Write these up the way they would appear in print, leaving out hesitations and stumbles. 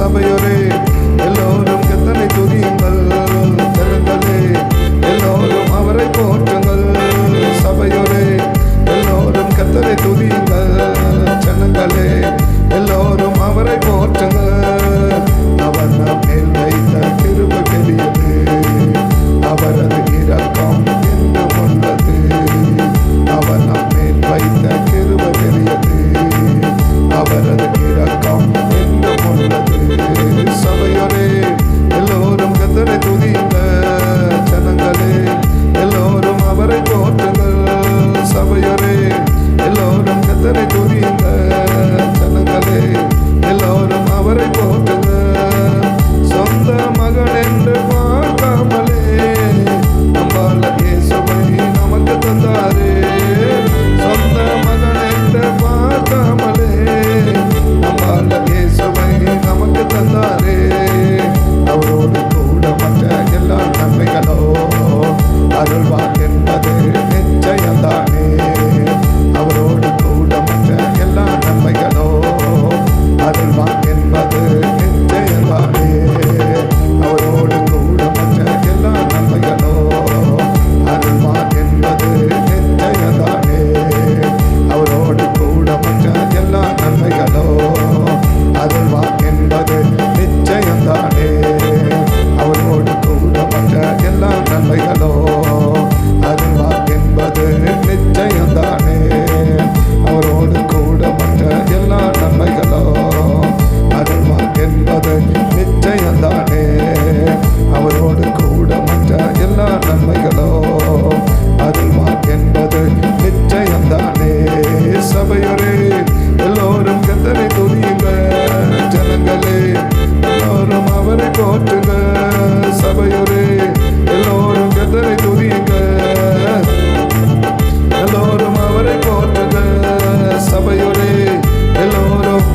சபையோரே எல்லோரும் கர்த்தரை துதியுங்கள். ஜனங்களே எல்லோரும் அவரை போற்றுங்கள். சபையோரே எல்லோரும் கர்த்தரை துதியுங்கள். ஜனங்களே எல்லோரும் அவரை போற்றுங்கள். அவர் நம் மேல் வைத்த கிருபை பெரியது, அவரது இரக்கம் என்றும் உள்ளது. அவர் நம் மேல் வைத்த கிருபை பெரியது, அவரது இரக்கம் என்றும் உள்ளது. சபையோரே எல்லோரும் கர்த்தரை துதியுங்கள். ஜனங்களே எல்லோரும் அவரை போற்றுங்கள். சபையோரே எல்லோரும் கர்த்தரை துதியுங்கள். ஜனங்களே எல்லோரும் அவரை போற்றுங்கள். சொந்த மகன் என்று பார்க்காமலே நம்மால் இயேசுவை நமக்கு தந்தாரே. சொந்த மகன் என்று பார்க்காமலே நம்மால் இயேசுவை நமக்கு தந்தாரே. அவரோடு கூட மற்ற எல்லா நன்மைகளோ அருள்வார் என்பது நிச்சயம்தானே. அவரோடு கூட மற்ற எல்லா நன்மைகளோ அருள்வார் என்பது நிச்சயம்தானே. அவரோடு கூட மற்ற எல்லா நன்மைகளோ அருள்வார் என்பது நிச்சயம்தானே. அவரோடு கூட மற்ற எல்லா நன்மைகளோ அருள்வார் என்பது நிச்சயம்தானே. அவரோடு கூட மற்ற எல்லா நன்மைகளோ அருள்வார் என்பது நிச்சயம்தானே. அவரோடு கூட மற்ற எல்லா நன்மைகளோ அருள்வார் என்பது நிச்சயம்தானே. அவரோடு கூட மற்ற எல்லா நன்மைகளோ அருள்வார் என்பது நிச்சயம்தானே. சபையோரே எல்லோரும் கர்த்தரை துதியுங்கள். ஜனங்களே எல்லோரும் அவரை போற்றுங்கள். சபையோரே எல்லோரும் கர்த்தரை துதியுங்கள். எல்லோரும் அவரை போற்றுங்கள். சபையோரே எல்லோரும்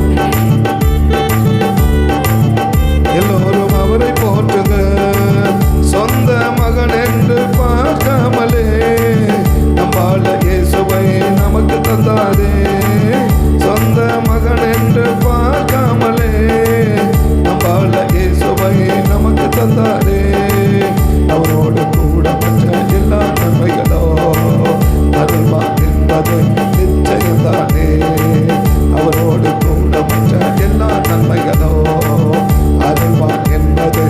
அவரை போற்றுங்கள். சொந்த மகன் என்று பார்க்காமலே நம்மால் இயேசுவை நமக்கு தந்தாரே. சொந்த மகன் என்று பார்க்காமலே நம்மால் இயேசுவை நமக்கு தந்தாரே. அவரோடு கூட மற்ற எல்லா நன்மைகளோ அருள்வார் என்பது நிச்சயம்தானே. அவரோடு கூட மற்ற எல்லா நன்மைகளோ அருள்வார் என்பது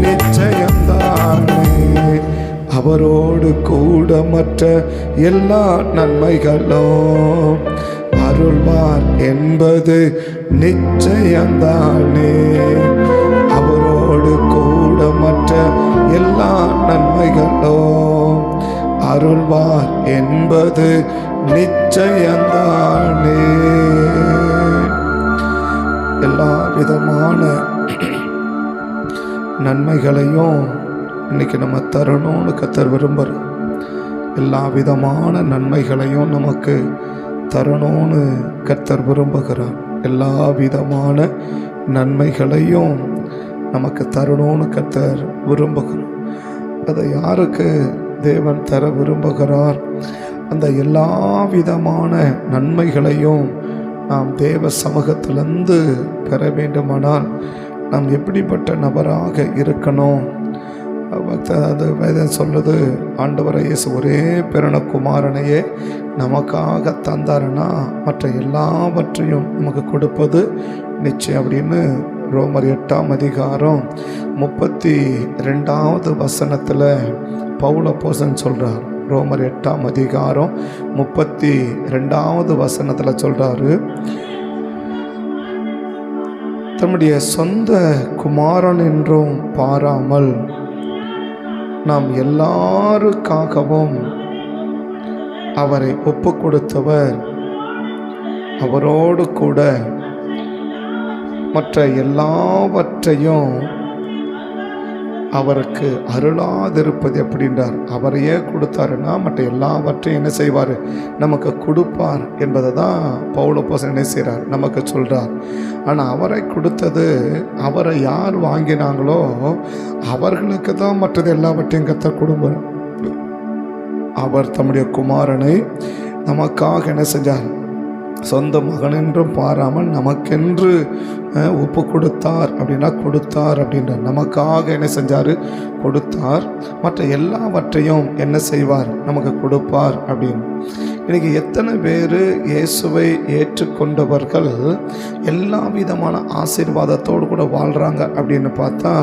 நிச்சயம்தானே. அவரோடு கூட மற்ற எல்லா நன்மைகளோ அருள்வார் என்பது நிச்சயம்தானே. அவரோடு கூட மற்ற எல்லா நன்மைகளோ அருள்வார் என்பது நிச்சயம்தானே. எல்லா விதமான நன்மைகளையும் இன்னைக்கு நம்ம தரணும்னு கர்த்தர் விரும்புகிறார். எல்லா விதமான நன்மைகளையும் நமக்கு தரணும்னு கர்த்தர் விரும்புகிறார். எல்லா விதமான நன்மைகளையும் நமக்கு தரணும்னு கர்த்தர் விரும்புகிறார். அதை யாருக்கு தேவன் தர விரும்புகிறார்? அந்த எல்லா விதமான நன்மைகளையும் நாம் தேவ சமூகத்திலிருந்து பெற வேண்டுமானால் நாம் எப்படிப்பட்ட நபராக இருக்கணும்? அது வேதம் சொல்லுது, ஆண்டவரை இயேசு ஒரே பிறன குமாரனையே நமக்காக தந்தாருன்னா மற்ற எல்லாவற்றையும் நமக்கு கொடுப்பது நிச்சயம் அப்படின்னு ரோமர் 8ஆம் அதிகாரம் 32வது வசனத்தில் பவுல் அப்போஸ்தலன் சொல்கிறார். ரோமர் 8ஆம் அதிகாரம் 32வது வசனத்தில் சொல்கிறாரு, தம்முடைய சொந்த குமாரன் என்றும் பாராமல் நாம் எல்லாருக்காகவும் அவரை ஒப்பு கொடுத்தவர் அவரோடு கூட மற்ற எல்லாவற்றையும் அவருக்கு அருளாதிருப்பது எப்படின்றார். அவரையே கொடுத்தாருன்னா மற்ற எல்லாவற்றையும் என்ன செய்வார்? நமக்கு கொடுப்பார் என்பதை தான் பவுல் அப்போஸ்தலன் என்ன செய்கிறார்? நமக்கு சொல்கிறார். ஆனால் அவரை கொடுத்தது, அவரை யார் வாங்கினாங்களோ அவர்களுக்கு தான் மற்றது எல்லாவற்றையும் கர்த்தர் கொடுப்பார். அவர் தம்முடைய குமாரனை நமக்காக என்ன செஞ்சார்? சொந்த மகன் என்றும் பாராமல் நமக்கென்று ஒப்பு கொடுத்தார் அப்படின்னா கொடுத்தார் அப்படின்றார். நமக்காக என்ன செஞ்சார்? கொடுத்தார். மற்ற எல்லாவற்றையும் என்ன செய்வார்? நமக்கு கொடுப்பார் அப்படின்னு. இன்றைக்கி எத்தனை பேர் இயேசுவை ஏற்றுக்கொண்டவர்கள் எல்லா விதமான ஆசீர்வாதத்தோடு கூட வாழ்கிறாங்க அப்படின்னு பார்த்தா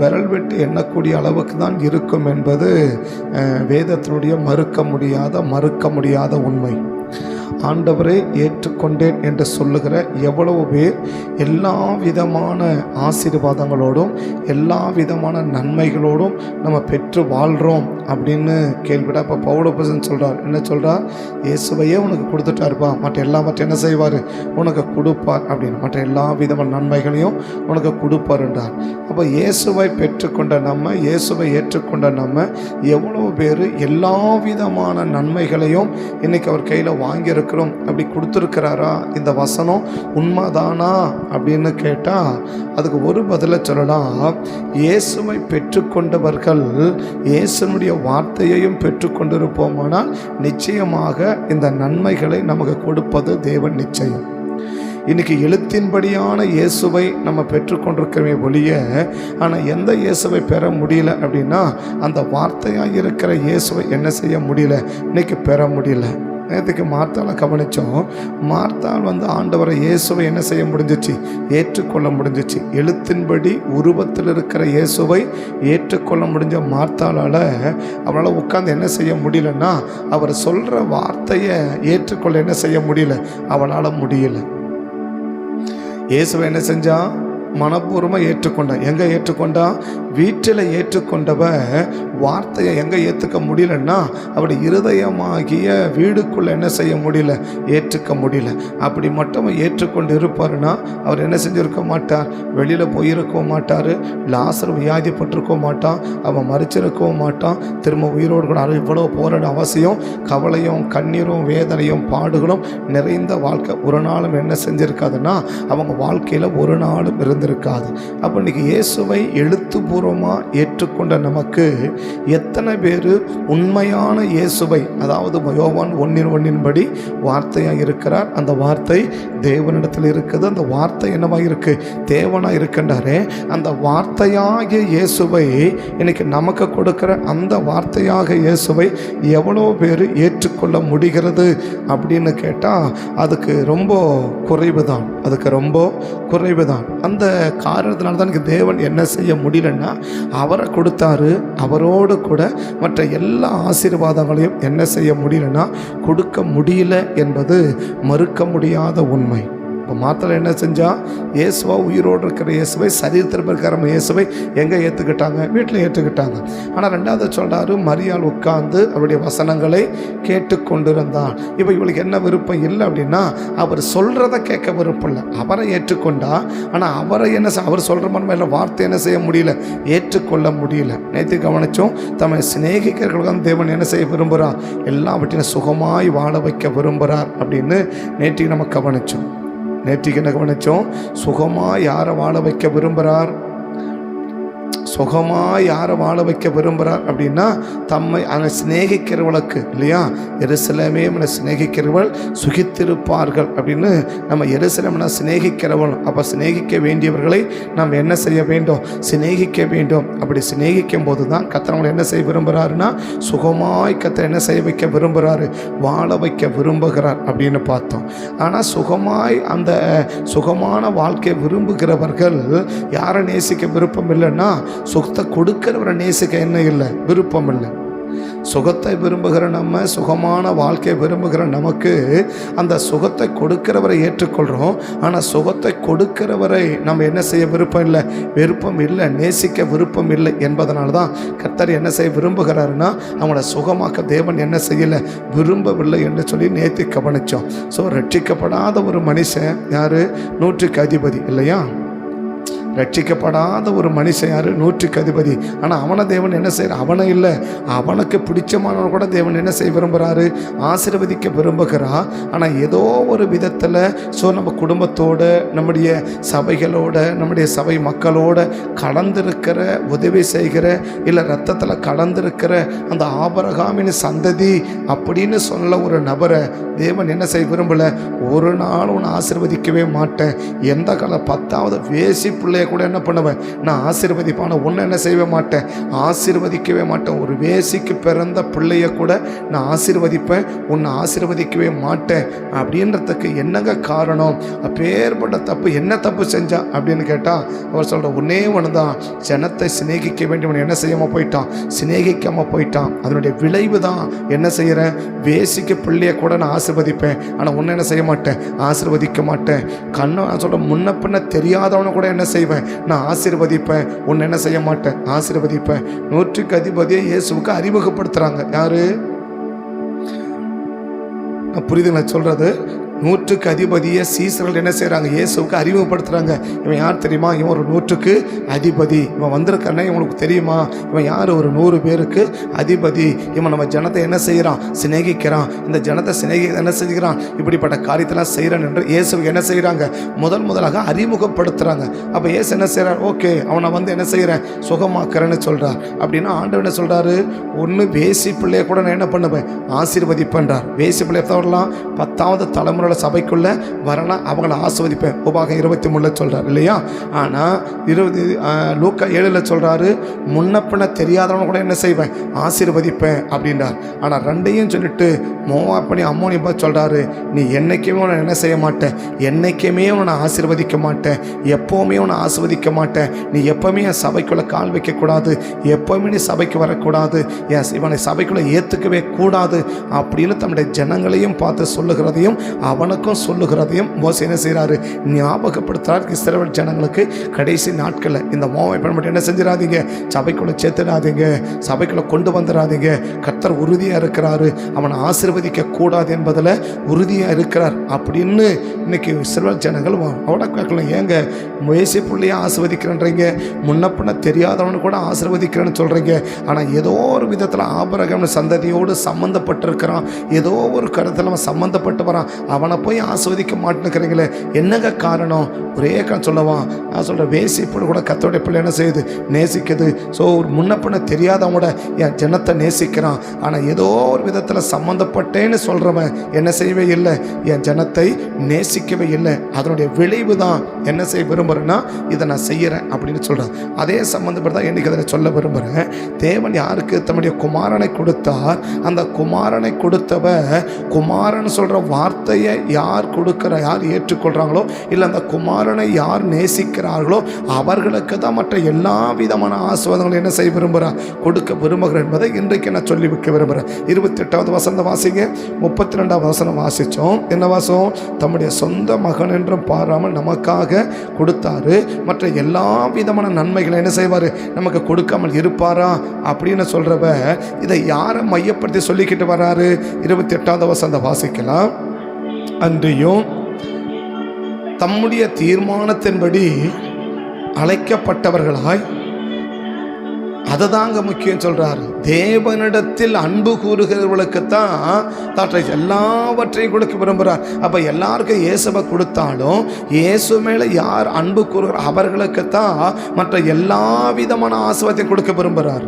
விரல் விட்டு எண்ணக்கூடிய அளவுக்கு தான் இருக்கும் என்பது வேதத்தினுடைய மறுக்க முடியாத உண்மை. ஆண்டவரை ஏற்றுக்கொண்டேன் என்று சொல்லுகிற எவ்வளவு பேர் எல்லா விதமான ஆசீர்வாதங்களோடும் எல்லா விதமான நன்மைகளோடும் நம்ம பெற்று வாழ்கிறோம் அப்படின்னு கேள்விடா. இப்போ பவுலப்போஸ்தலன் சொல்கிறார், என்ன சொல்கிறார்? இயேசுவையே உனக்கு கொடுத்துட்டாருப்பா, மற்ற எல்லாவற்றையும் என்ன செய்வார்? உனக்கு கொடுப்பார் அப்படின்னு. மற்ற எல்லா விதமான நன்மைகளையும் உனக்கு கொடுப்பார் என்றார். அப்போ இயேசுவை பெற்றுக்கொண்ட நம்ம, இயேசுவை ஏற்றுக்கொண்ட நம்ம எவ்வளோ பேர் எல்லா விதமான நன்மைகளையும் இன்றைக்கி அவர் கையில் வாங்கியிருக்கிறோம். அப்படி கொடுத்துருக்கிறாரா? இந்த வசனம் உண்மைதானா அப்படின்னு கேட்டால் அதுக்கு ஒரு பதிலை சொல்லலாம். இயேசுவை பெற்றுக்கொண்டவர்கள் இயேசுனுடைய வார்த்தையையும் பெற்றுக்கொண்டிருப்போமானால் நிச்சயமாக இந்த நன்மைகளை நமக்கு கொடுப்பது தேவன் நிச்சயம். இன்றைக்கி எழுத்தின்படியான இயேசுவை நம்ம பெற்றுக்கொண்டிருக்கிறவே ஒழிய, ஆனால் எந்த இயேசுவை பெற முடியல அப்படின்னா அந்த வார்த்தையாக இருக்கிற இயேசுவை என்ன செய்ய முடியல? இன்றைக்கி பெற முடியல. நேற்றுக்கு மார்த்தாலை கவனித்தோம். மார்த்தால் ஆண்டவரை இயேசுவை என்ன செய்ய முடிஞ்சிச்சு? ஏற்றுக்கொள்ள முடிஞ்சிச்சு. எழுத்தின்படி உருவத்தில் இருக்கிற இயேசுவை ஏற்றுக்கொள்ள முடிஞ்ச மார்த்தாளால் அவளால் உட்காந்து என்ன செய்ய முடியலன்னா அவர் சொல்கிற வார்த்தையை ஏற்றுக்கொள்ள என்ன செய்ய முடியல? அவளால் முடியல. இயேசுவை என்ன செஞ்சா? மனப்பூர்வமாக ஏற்றுக்கொண்டா. எங்கே ஏற்றுக்கொண்டா? வீட்டில் ஏற்றுக்கொண்டவ வார்த்தையை எங்கே ஏற்றுக்க முடியலன்னா அவருடைய இருதயமாகிய வீடுக்குள்ளே என்ன செய்ய முடியல? ஏற்றுக்க முடியல. அப்படி மட்டும் ஏற்றுக்கொண்டு இருப்பாருன்னா அவர் என்ன செஞ்சுருக்க மாட்டார்? வெளியில் போயிருக்கவும் மாட்டார், லாசர் வியாதிப்பட்டிருக்கவும் மாட்டான், அவன் மறிச்சிருக்கவும் மாட்டான், திரும்ப உயிரோடு கூட இவ்வளோ போராட அவசியம். கவலையும் கண்ணீரும் வேதனையும் பாடுகளும் நிறைந்த வாழ்க்கை ஒரு நாளும் என்ன செஞ்சுருக்காதுன்னா அவங்க வாழ்க்கையில் ஒரு நாளும் இருந்திருக்காது. அப்போ இன்றைக்கி இயேசுவை எழுத்துப்பூர்வமாக ஏற்றுக்கொண்ட நமக்கு எத்தனை பேர் உண்மையான இயேசுவை, அதாவது யோவான் 1:1 வார்த்தையாக இருக்கிறார், அந்த வார்த்தை தேவனிடத்தில் இருக்குது, அந்த வார்த்தை என்னவாக இருக்கு? தேவனாக இருக்கின்றாரே, அந்த வார்த்தையாக இயேசுவை இன்னைக்கு நமக்கு கொடுக்கிற அந்த வார்த்தையாக இயேசுவை எவ்வளோ பேர் ஏற்றுக்கொள்ள முடிகிறது அப்படின்னு கேட்டால் அதுக்கு ரொம்ப குறைவு தான். அந்த காரணத்தினால தான் எனக்கு தேவன் என்ன செய்ய முடியலன்னா அவரை கொடுத்தாரு. அவரோடு கூட மற்ற எல்லா ஆசீர்வாதங்களையும் என்ன செய்ய முடியலன்னா கொடுக்க முடியல என்பது மறுக்க முடியாத உண்மை. இப்போ மாத்திரம் என்ன செஞ்சா? இயேசுவா உயிரோடு இருக்கிற இயேசுவை, சரீரத்தில் இருக்கிற இயேசுவை எங்கே ஏற்றுக்கிட்டாங்க? வீட்டில் ஏற்றுக்கிட்டாங்க. ஆனால் ரெண்டாவது சொல்கிறாரு, மரியாள் உட்கார்ந்து அவருடைய வசனங்களை கேட்டுக்கொண்டிருந்தான். இப்போ இவளுக்கு என்ன விருப்பம் இல்லை அப்படின்னா அவர் சொல்கிறத கேட்க விருப்பம் இல்லை. அவரை ஏற்றுக்கொண்டா, ஆனால் அவரை என்ன அவர் சொல்கிற மாதிரி வார்த்தை என்ன செய்ய முடியல? ஏற்றுக்கொள்ள முடியல. நேற்று கவனித்தோம், தம்மை சிநேகிக்கிறவர்களுக்கு தேவன் என்ன செய்ய விரும்புகிறார்? எல்லாவற்றையும் சுகமாய் வாழ வைக்க விரும்புகிறார் அப்படின்னு நேற்று நம்ம கவனித்தோம். நேற்றுக்கு என்ன கவனித்தோம்? சுகமாக யாரை வாழ வைக்க விரும்புகிறார்? சுகமாக யாரை வாழ வைக்க விரும்புகிறார் அப்படின்னா தம்மை அவனை சிநேகிக்கிறவளுக்கு இல்லையா? எருசலேமே அவனை சிநேகிக்கிறவள் சுகித்திருப்பார்கள் அப்படின்னு நம்ம எருசலேம்னா சிநேகிக்கிறவள். அப்போ சிநேகிக்க வேண்டியவர்களை நாம் என்ன செய்ய வேண்டும்? சிநேகிக்க வேண்டும். அப்படி சிநேகிக்கும் போது தான் கர்த்தர் என்ன செய்ய விரும்புகிறாருன்னா சுகமாய் கர்த்தர் என்ன செய்ய வைக்க விரும்புகிறாரு? வாழ வைக்க விரும்புகிறார் அப்படின்னு பார்த்தோம். ஆனால் சுகமாய் அந்த சுகமான வாழ்க்கையை விரும்புகிறவர்கள் யாரை நேசிக்க விருப்பம் இல்லைன்னா சுகத்தை கொடுக்கிறவரை நேசிக்க என்ன இல்லை? விருப்பம் இல்லை. சுகத்தை விரும்புகிற நம்ம, சுகமான வாழ்க்கையை விரும்புகிற நமக்கு அந்த சுகத்தை கொடுக்கிறவரை ஏற்றுக்கொள்கிறோம். ஆனால் சுகத்தை கொடுக்கிறவரை நம்ம என்ன செய்ய விருப்பம் இல்லை, நேசிக்க விருப்பம் இல்லை. என்பதனால தான் கர்த்தர் என்ன செய்ய விரும்புகிறாருன்னா அவங்கள சுகமாக்க தேவன் என்ன செய்யலை? விரும்பவில்லை என்று சொல்லி நேற்று கவனித்தோம். ஸோ ரட்சிக்கப்படாத ஒரு மனுஷன் யார்? 100க்கு அதிபதி இல்லையா? ரட்சிக்கப்படாத ஒரு மனுஷன் யார்? 100க்கு அதிபதி. ஆனால் அவனை தேவன் என்ன செய்கிறார்? அவனை இல்லை, அவனுக்கு பிடிச்சமானவன் கூட தேவன் என்ன செய்ய விரும்புகிறாரு? ஆசீர்வதிக்க விரும்புகிறார். ஆனால் ஏதோ ஒரு விதத்தில் நம்ம குடும்பத்தோடு, நம்முடைய சபைகளோட, நம்முடைய சபை மக்களோட கலந்திருக்கிற, உதவி செய்கிற, இல்லை ரத்தத்தில் கலந்திருக்கிற அந்த ஆபிரகாமின் சந்ததி அப்படின்னு சொல்ல ஒரு நபரை தேவன் என்ன செய்ய விரும்பலை? ஒரு நாள் உன்னை ஆசீர்வதிக்கவே மாட்டேன். எந்த காலம் 10வது வேசி பிள்ளைய பிள்ளைய கூட என்ன பண்ணுவேன், நான் ஆசீர்வதிப்பேன். ஆனால் ஒன்று என்ன செய்ய மாட்டேன், ஆசீர்வதிக்கவே மாட்டேன். ஒரு வேசிக்கு பிறந்த பிள்ளைய கூட நான் ஆசீர்வதிப்பேன், உன்னை ஆசீர்வதிக்கவே மாட்டேன் அப்படின்றதுக்கு என்னங்க காரணம்? அப்பேற்பட்ட தப்பு என்ன தப்பு செஞ்சா அப்படின்னு கேட்டால் அவர் சொல்கிற ஒன்னே ஒன்று தான், ஜனத்தை சிநேகிக்க வேண்டியவன் என்ன செய்யாமல் போயிட்டான், சிநேகிக்காமல் போயிட்டான். அதனுடைய விளைவு தான் என்ன செய்கிறேன், வேசிக்கு பிள்ளைய கூட நான் ஆசீர்வதிப்பேன், ஆனால் ஒன்று என்ன செய்ய மாட்டேன், ஆசீர்வதிக்க மாட்டேன். நான் சொல்கிற முன்ன பின்ன தெரியாதவனை கூட என்ன செய்வேன், நான் ஆசீர்வதிப்பேன், ஒன்று என்ன செய்ய மாட்டேன், ஆசீர்வதிப்பேன். 100க்கு அதிபதியை இயேசுவுக்கு அறிமுகப்படுத்துகிறாங்க. யாரு புரியுதுங்களா சொல்கிறது? 100க்கு அதிபதியை சீசர்கள் என்ன செய்கிறாங்க, இயேசுவுக்கு அறிமுகப்படுத்துகிறாங்க. இவன் யார் தெரியுமா, இவன் ஒரு 100க்கு அதிபதி, இவன் வந்திருக்கானே இவனுக்கு தெரியுமா, இவன் யார், ஒரு 100 பேருக்கு அதிபதி, இவன் நம்ம ஜனத்தை என்ன செய்கிறான், சிநேகிக்கிறான், இந்த ஜனத்தை என்ன செஞ்சுக்கிறான், இப்படிப்பட்ட காரியத்தெல்லாம் செய்கிறான் என்று இயேசுக்கு என்ன செய்கிறாங்க, முதலாக அறிமுகப்படுத்துகிறாங்க. அப்போ இயேசு என்ன செய்கிறார், ஓகே அவனை வந்து என்ன செய்கிறேன், சுகமாக்குறேன்னு சொல்கிறார். அப்படின்னா ஆண்டவர் என்ன சொல்கிறாரு, ஒன்று வேசி பிள்ளைய கூட நான் என்ன பண்ணுவேன், ஆசீர்வதிப்பேன்றார். வேசி பிள்ளைய தவறலாம் 10வது தலைமுறை சபைக்குள்ள வரலாம், அவங்கள ஆசீர்வதிப்பேன். உபாகம் 23 சொல்றாரு இல்லையா? ஆனால் லூக்கா 7 சொல்றாரு, முன்னப்பின தெரியாதவன கூட என்ன செய்வேன், ஆசீர்வதிப்பேன் அப்படின்றார். ஆனால் ரெண்டையும் சொல்லிட்டு மோவாப்பனி அம்மோனி சொல்றாரு, நீ என்னைக்குமே உன்னை என்ன செய்ய மாட்டேன், என்னைக்குமே உன்னை ஆசீர்வதிக்க மாட்டேன், எப்போவுமே உன்னை ஆசீர்வதிக்க மாட்டேன், நீ எப்பவுமே என் சபைக்குள்ள கால் வைக்கக்கூடாது, எப்பவுமே நீ சபைக்கு வரக்கூடாது, என் இவனை சபைக்குள்ள ஏற்றுக்கவே கூடாது அப்படின்னு தன்னுடைய ஜனங்களையும் பார்த்து சொல்லுகிறதையும் அவனுக்கும் சொல்லுகிறதையும் மோசே என்ன செய்கிறாரு, ஞாபகப்படுத்துறார் இஸ்ரவேல் ஜனங்களுக்கு. கடைசி நாட்களில் இந்த மோவாபை மட்டும் என்ன செஞ்சிடாதீங்க, சபைக்குள்ள சேர்த்துடாதீங்க, சபைக்குள்ள கொண்டு வந்துடாதீங்க. கர்த்தர் உறுதியாக இருக்கிறாரு, அவனை ஆசீர்வதிக்க கூடாது என்பதில் உறுதியாக இருக்கிறார் அப்படின்னு இன்னைக்கு இஸ்ரவேல் ஜனங்கள் அவட கேட்கலாம். ஏங்க வேசி பிள்ளையை ஆசீர்வதிக்கிறேன்றீங்க, முன்னப்பின்ன தெரியாதவனு கூட ஆசீர்வதிக்கிறேன்னு சொல்கிறீங்க, ஆனால் ஏதோ ஒரு விதத்தில் ஆபிரகாம் சந்ததியோடு சம்மந்தப்பட்டிருக்கிறான், ஏதோ ஒரு கருத்தில் அவன் சம்மந்தப்பட்டு வரான், அவனை போய் ஆஸ்வதிக்க மாட்டேங்கிறீங்களே, என்னங்க காரணம்? ஒரே சொல்லவா, நான் சொல்கிறேன், வேசி பிள்ளை கூட கர்த்தருடைய பிள்ளை என்ன செய்யுது, நேசிக்குது. ஸோ ஒரு முன்னப்பின்ன தெரியாதவன் கூட என் ஜனத்தை நேசிக்கிறான், ஆனால் ஏதோ ஒரு விதத்தில் சம்மந்தப்பட்டேன்னு சொல்கிறவன் என்ன செய்யவே இல்லை, என் ஜனத்தை நேசிக்கவே இல்லை. அதனுடைய விளைவு தான் என்ன செய்ய விரும்புகிறேன்னா, இதை நான் செய்கிறேன் அப்படின்னு சொல்கிறேன். அதே சம்மந்தப்பட்டு தான் இன்றைக்கி அதை சொல்ல விரும்புகிறேன். தேவன் யாருக்கு தம்முடைய குமாரனை கொடுத்தார், அந்த குமாரனை கொடுத்தவ குமாரன் சொல்கிற வார்த்தையை யார் கொடுக்கிற, யார் ஏற்றுக்கொள்கிறாங்களோ, இல்லை அந்த குமாரனை யார் நேசிக்கிறார்களோ அவர்களுக்கு தான் மற்ற எல்லா விதமான ஆசீர்வாதங்களும் என்ன செய்ய விரும்புகிறார், கொடுக்க விரும்புகிறேன் என்பதை இன்றைக்கு நான் சொல்லி வைக்க விரும்புகிறேன். 28வது வசனம் வாசிங்க. 32வது வசனம் வாசித்தோம். என்ன வாசம், தம்முடைய சொந்த மகன் என்றும் பாராமல் நமக்காக கொடுத்தாரு, மற்ற எல்லா விதமான நன்மைகளை என்ன செய்வார், நமக்கு கொடுக்காமல் இருப்பாரா அப்படின்னு சொல்கிறவ இதை யாரை மையப்படுத்தி சொல்லிக்கிட்டு வர்றாரு. 28வது வசனம் வாசிக்கலாம். அன்றியும் தம்முடைய தீர்மானத்தின்படி அழைக்கப்பட்டவர்களாய், அதை தாங்க முக்கியம் சொல்றாரு, தேவனிடத்தில் அன்பு கூறுகிறவர்களுக்குத்தான் எல்லாவற்றையும் கொடுக்க விரும்புகிறார். அப்போ எல்லாருக்கும் இயேசுவை கொடுத்தாலும் இயேசு மேலே யார் அன்பு கூறுகிற அவர்களுக்குத்தான் மற்ற எல்லா விதமான ஆசீர்வாதத்தையும் கொடுக்க விரும்புகிறார்.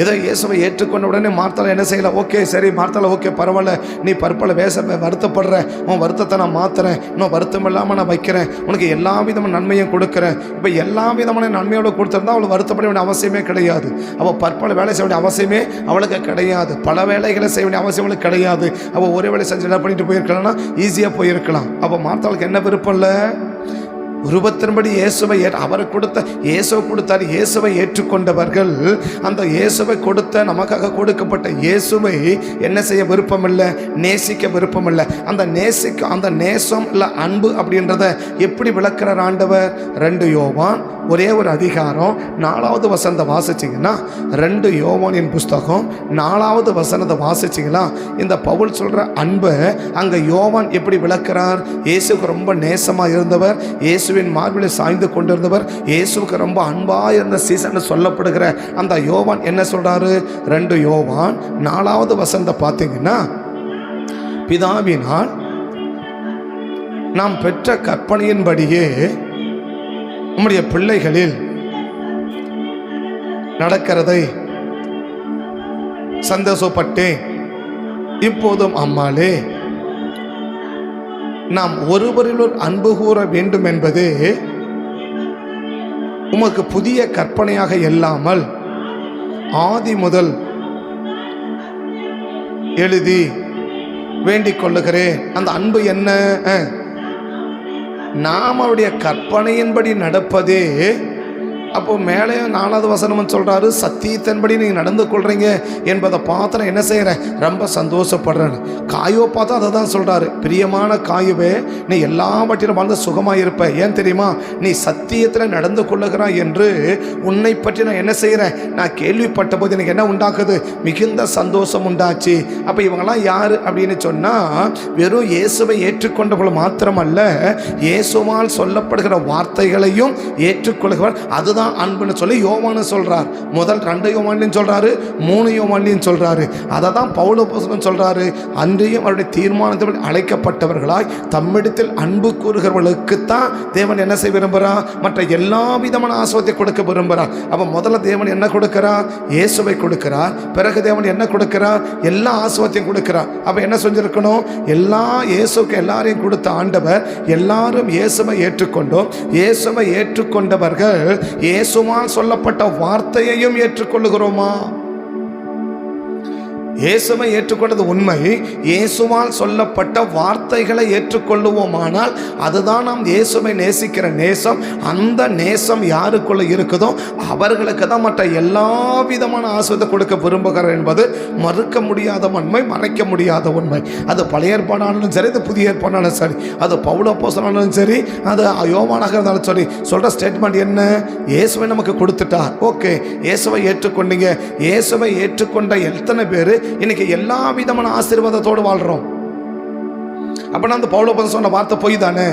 ஏதோ இயேசுவை ஏற்றுக்கொண்ட உடனே மார்த்தால என்ன செய்யலாம், ஓகே சரி மார்த்தால ஓகே பரவாயில்ல, நீ பற்பல வருத்தப்படுற, உன் வருத்தத்தை நான் மாற்றுறேன், இன்னும் வருத்தம் இல்லாமல் நான் வைக்கிறேன், உனக்கு எல்லா விதமான நன்மையும் கொடுக்குறேன். இப்போ எல்லா விதமான நன்மையோடு கொடுத்துருந்தா அவளுக்கு வருத்தப்பட வேண்டிய அவசியமே கிடையாது. அவள் பற்பல வேலை செய்ய வேண்டிய அவசியமே அவளுக்கு கிடையாது, பல வேலைகளை செய்ய வேண்டிய அவசியம் அவளுக்கு கிடையாது. அவள் ஒரே வேலை செஞ்சு என்ன பண்ணிட்டு போயிருக்கலாம்னா ஈஸியாக போயிருக்கலாம். அப்போ மார்த்தாளுக்கு என்ன விருப்பம் இல்லை, உருவத்தின்படி இயேசுவை அவர் கொடுத்த இயேசுவை கொடுத்தார். இயேசுவை ஏற்றுக்கொண்டவர்கள் அந்த இயேசுவை கொடுத்த நமக்காக கொடுக்கப்பட்ட இயேசுவை என்ன செய்ய விருப்பம் இல்லை, நேசிக்க விருப்பம் இல்லை. அந்த நேசம் இல்லை அன்பு அப்படின்றத எப்படி விளக்குறார் ஆண்டவர்? 2 யோவான் ஒரே ஒரு அதிகாரம் 4வது வசனத்தை வாசிச்சிங்கன்னா, 2 யோவானின் புஸ்தகம் 4வது வசனத்தை வாசிச்சிங்கன்னா இந்த பவுல் சொல்கிற அன்பை அங்கே யோவான் எப்படி விளக்குறார்? இயேசுக்கு ரொம்ப நேசமாக இருந்தவர், இயேசுவின் மார்பில் சாய்ந்து கொண்டிருந்தவர், இயேசுக்கு ரொம்ப அன்பாக இருந்த சீசன் சொல்லப்படுகிற அந்த யோவான் என்ன சொல்கிறாரு? 2 யோவான் 4வது வசனத்தை பார்த்தீங்கன்னா, பிதாவினால் நாம் பெற்ற கற்பனையின்படியே நம்முடைய பிள்ளைகளில் நடக்கிறதை சந்தோஷப்பட்டேன். இப்போதும் அம்மாளே, நாம் ஒருவரில் அன்பு கூற வேண்டும் என்பதே உமக்கு புதிய கற்பனையாக இல்லாமல் ஆதி முதல் எழுதி வேண்டிக் கொள்ளுகிறேன். அந்த அன்பு என்ன? நாம் அவருடைய கற்பனையின்படி நடப்பதே. அப்போ மேலே 4வது வசனம் சொல்றாரு, சத்தியத்தின்படி நீங்க நடந்து கொள்றீங்க என்பதை பார்த்து நான் என்ன செய்யறேன், ரொம்ப சந்தோஷப்படுறேன். காயோ பார்த்தா அதை தான் சொல்றாரு, பிரியமான காயுவே, நீ எல்லாவற்றிலும் வாழ்ந்து சுகமாயிருப்ப. ஏன் தெரியுமா? நீ சத்தியத்தில் நடந்து கொள்ளுகிறாய் என்று உன்னை பற்றி நான் என்ன செய்யறேன், நான் கேள்விப்பட்ட போது எனக்கு என்ன உண்டாக்குது, மிகுந்த சந்தோஷம் உண்டாச்சு. அப்ப இவங்கெல்லாம் யாரு அப்படின்னு சொன்னா, வெறும் இயேசுவை ஏற்றுக்கொண்டவர்கள் மாத்திரமல்ல, இயேசுவால் சொல்லப்படுகிற வார்த்தைகளையும் ஏற்றுக்கொள்கிறவர். அதுதான் அன்புன்னு சொல்லி யோவான் சொல்றார். முதல் 2 யோவான்லையும் சொல்றாரு, 3 யோவான்லையும் சொல்றாரு. அதை தான் பவுல் அப்போஸ்தலன் சொல்றாரு, அன்றையும் அவருடைய தீர்மானத்தில் அழைக்கப்பட்டவர்களாய் தம்மிடத்தில் அன்பு கூறுகிறவர்களுக்குத்தான் தேவன் என்ன செய்ய விரும்புகிறார், மற்ற எல்லா விதமான ஆசீர்வாதத்தை கொடுக்க விரும்புகிறார். அப்போ முதல்ல தேவன் என்ன கொடுக்கிறார், இயேசுவை கொடுக்கிறார். பிறகு தேவன் என்ன கொடுக்கிறார், எல்லா ஆசீர்வாதத்தையும் கொடுக்கிறார். அப்போ என்ன செஞ்சிருக்கணும், எல்லா இயேசுக்கு எல்லாரையும் கொடுத்த ஆண்டவர், எல்லாரும் இயேசுவை ஏற்றுக்கொண்டோம். இயேசுவை ஏற்றுக்கொண்டவர்கள் இயேசுவால் சொல்லப்பட்ட வார்த்தையையும் ஏற்றுக்கொள்ளுகிறோமா? இயேசுவை ஏற்றுக்கொண்டது உண்மை. இயேசுவால் சொல்லப்பட்ட வார்த்தைகளை ஏற்றுக்கொள்ளுவோமானால் அதுதான் நாம் இயேசுவை நேசிக்கிற நேசம். அந்த நேசம் யாருக்குள்ள இருக்குதோ அவர்களுக்கு தான் மற்ற எல்லா விதமான ஆசீர்வாதத்தை கொடுக்க விரும்புகிறார் என்பது மறுக்க முடியாத உண்மை, மறைக்க முடியாத உண்மை. அது பழைய ஏற்பாடானாலும் சரி, அது புதிய ஏற்பாடானாலும் சரி, அது பவுல் அப்போஸ்தலனாலும் சரி, அது யோவானாக இருந்தாலும் சரி, சொல்ற ஸ்டேட்மெண்ட் என்ன, இயேசுவை நமக்கு கொடுத்துட்டார். ஓகே, இயேசுவை ஏற்றுக்கொண்டீங்க. இயேசுவை ஏற்றுக்கொண்ட எத்தனை பேர் இன்னைக்கு எல்லா விதமான ஆசீர்வாதத்தோடு வாழ்றோம்? அப்ப அந்த பவுல் அப்போஸ்தலன் சொன்ன வார்த்தை பொய் தானே?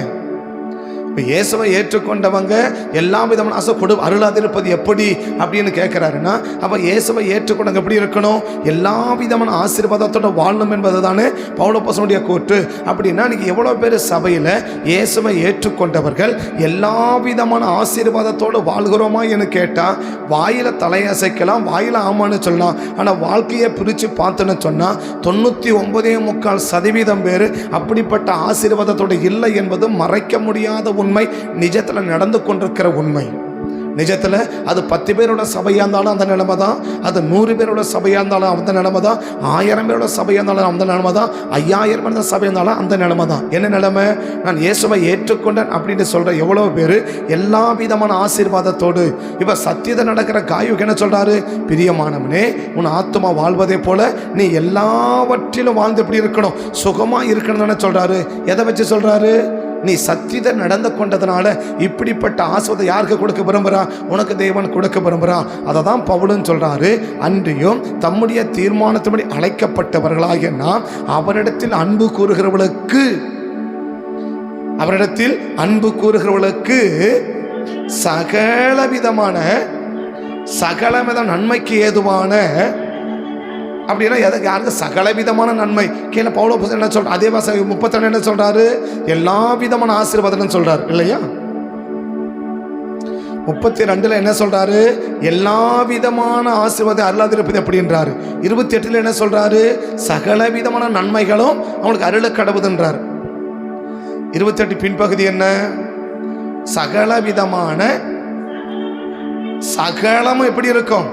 இயேசுவை ஏற்றுக்கொண்டவங்க எல்லா விதமான ஆசை அருளாதிருப்பது எப்படி அப்படின்னு கேட்கிறாருன்னா, அப்ப இயேசுவை ஏற்றுக்கொண்டவங்க எப்படி இருக்கணும், எல்லா விதமான ஆசீர்வாதத்தோட வாழணும் என்பது தானே பவுல் அப்போஸ்தலனுடைய கூற்று. அப்படின்னா இன்னைக்கு எவ்வளவு பேர் சபையில இயேசுவை ஏற்றுக்கொண்டவர்கள் எல்லா விதமான ஆசீர்வாதத்தோடு வாழ்கிறோமா என்று கேட்டா, வாயில தலையசைக்கலாம், வாயில ஆமான்னு சொல்லலாம். ஆனா வாழ்க்கையை பிரிச்சு பார்த்துன்னு சொன்னா 99.4% பேர் அப்படிப்பட்ட ஆசீர்வாதத்தோடு இல்லை என்பது மறைக்க முடியாத உண்மை, நிஜத்தில் நடந்து கொண்டிருக்கிற உண்மை. நிஜத்தில் அது 10 பேரோட சபையாக இருந்தாலும் அந்த நிலைமை தான், அது 100 பேரோட சபையாக இருந்தாலும் அந்த நிலைமை தான், 1000 பேரோட சபையாக இருந்தாலும் அந்த நிலைமை தான், 5000 பேரோட சபையாக இருந்தாலும் அந்த நிலைமை தான். என்ன நிலைமை? நான் இயேசுவை ஏற்றுக்கொண்டேன் அப்படின்னு சொல்கிற எவ்வளோ பேர் எல்லா விதமான ஆசீர்வாதத்தோடு. இப்போ சத்தியத்தை நடக்கிற காயுக்கு என்ன சொல்கிறாரு, பிரியமானவனே, உன் ஆத்துமா வாழ்வதை போல நீ எல்லாவற்றிலும் வாழ்ந்து எப்படி இருக்கணும், சுகமாக இருக்கணும் தானே சொல்கிறாரு. எதை வச்சு சொல்கிறாரு? நீ சத்தியத்தை நடந்து கொண்டதுனால இப்படிப்பட்ட ஆசீர்வாதம் யாருக்கு கொடுக்க விரும்புகிறா, உனக்கு தேவன் கொடுக்க விரும்புகிறா. அதை தான் பவுலும் சொல்றாரு, அன்றியும் தம்முடைய தீர்மானத்தின்படி அழைக்கப்பட்டவர்களாகிய நாம் அவரிடத்தில் அன்பு கூறுகிறவர்களுக்கு சகலவித நன்மைக்கு ஏதுவான, அப்படின்னா யாருக்கு சகலவிதமான நன்மை. கீழே பவுல் அப்போஸ்தலன் என்ன சொல்றாரு, அதே வாசகம் 32 என்ன சொல்றாரு, எல்லா விதமான ஆசீர்வாதம் சொல்றாரு இல்லையா? 32 என்ன சொல்றாரு, எல்லா விதமான ஆசீர்வாதம் அருளாதிருப்பது அப்படின்றாரு. 28 என்ன சொல்றாரு, சகல விதமான நன்மைகளும் அவனுக்கு அருள கடவுதுன்றார். 28 பின்பகுதி என்ன, சகலவிதமான, சகலமும் எப்படி இருக்கும்,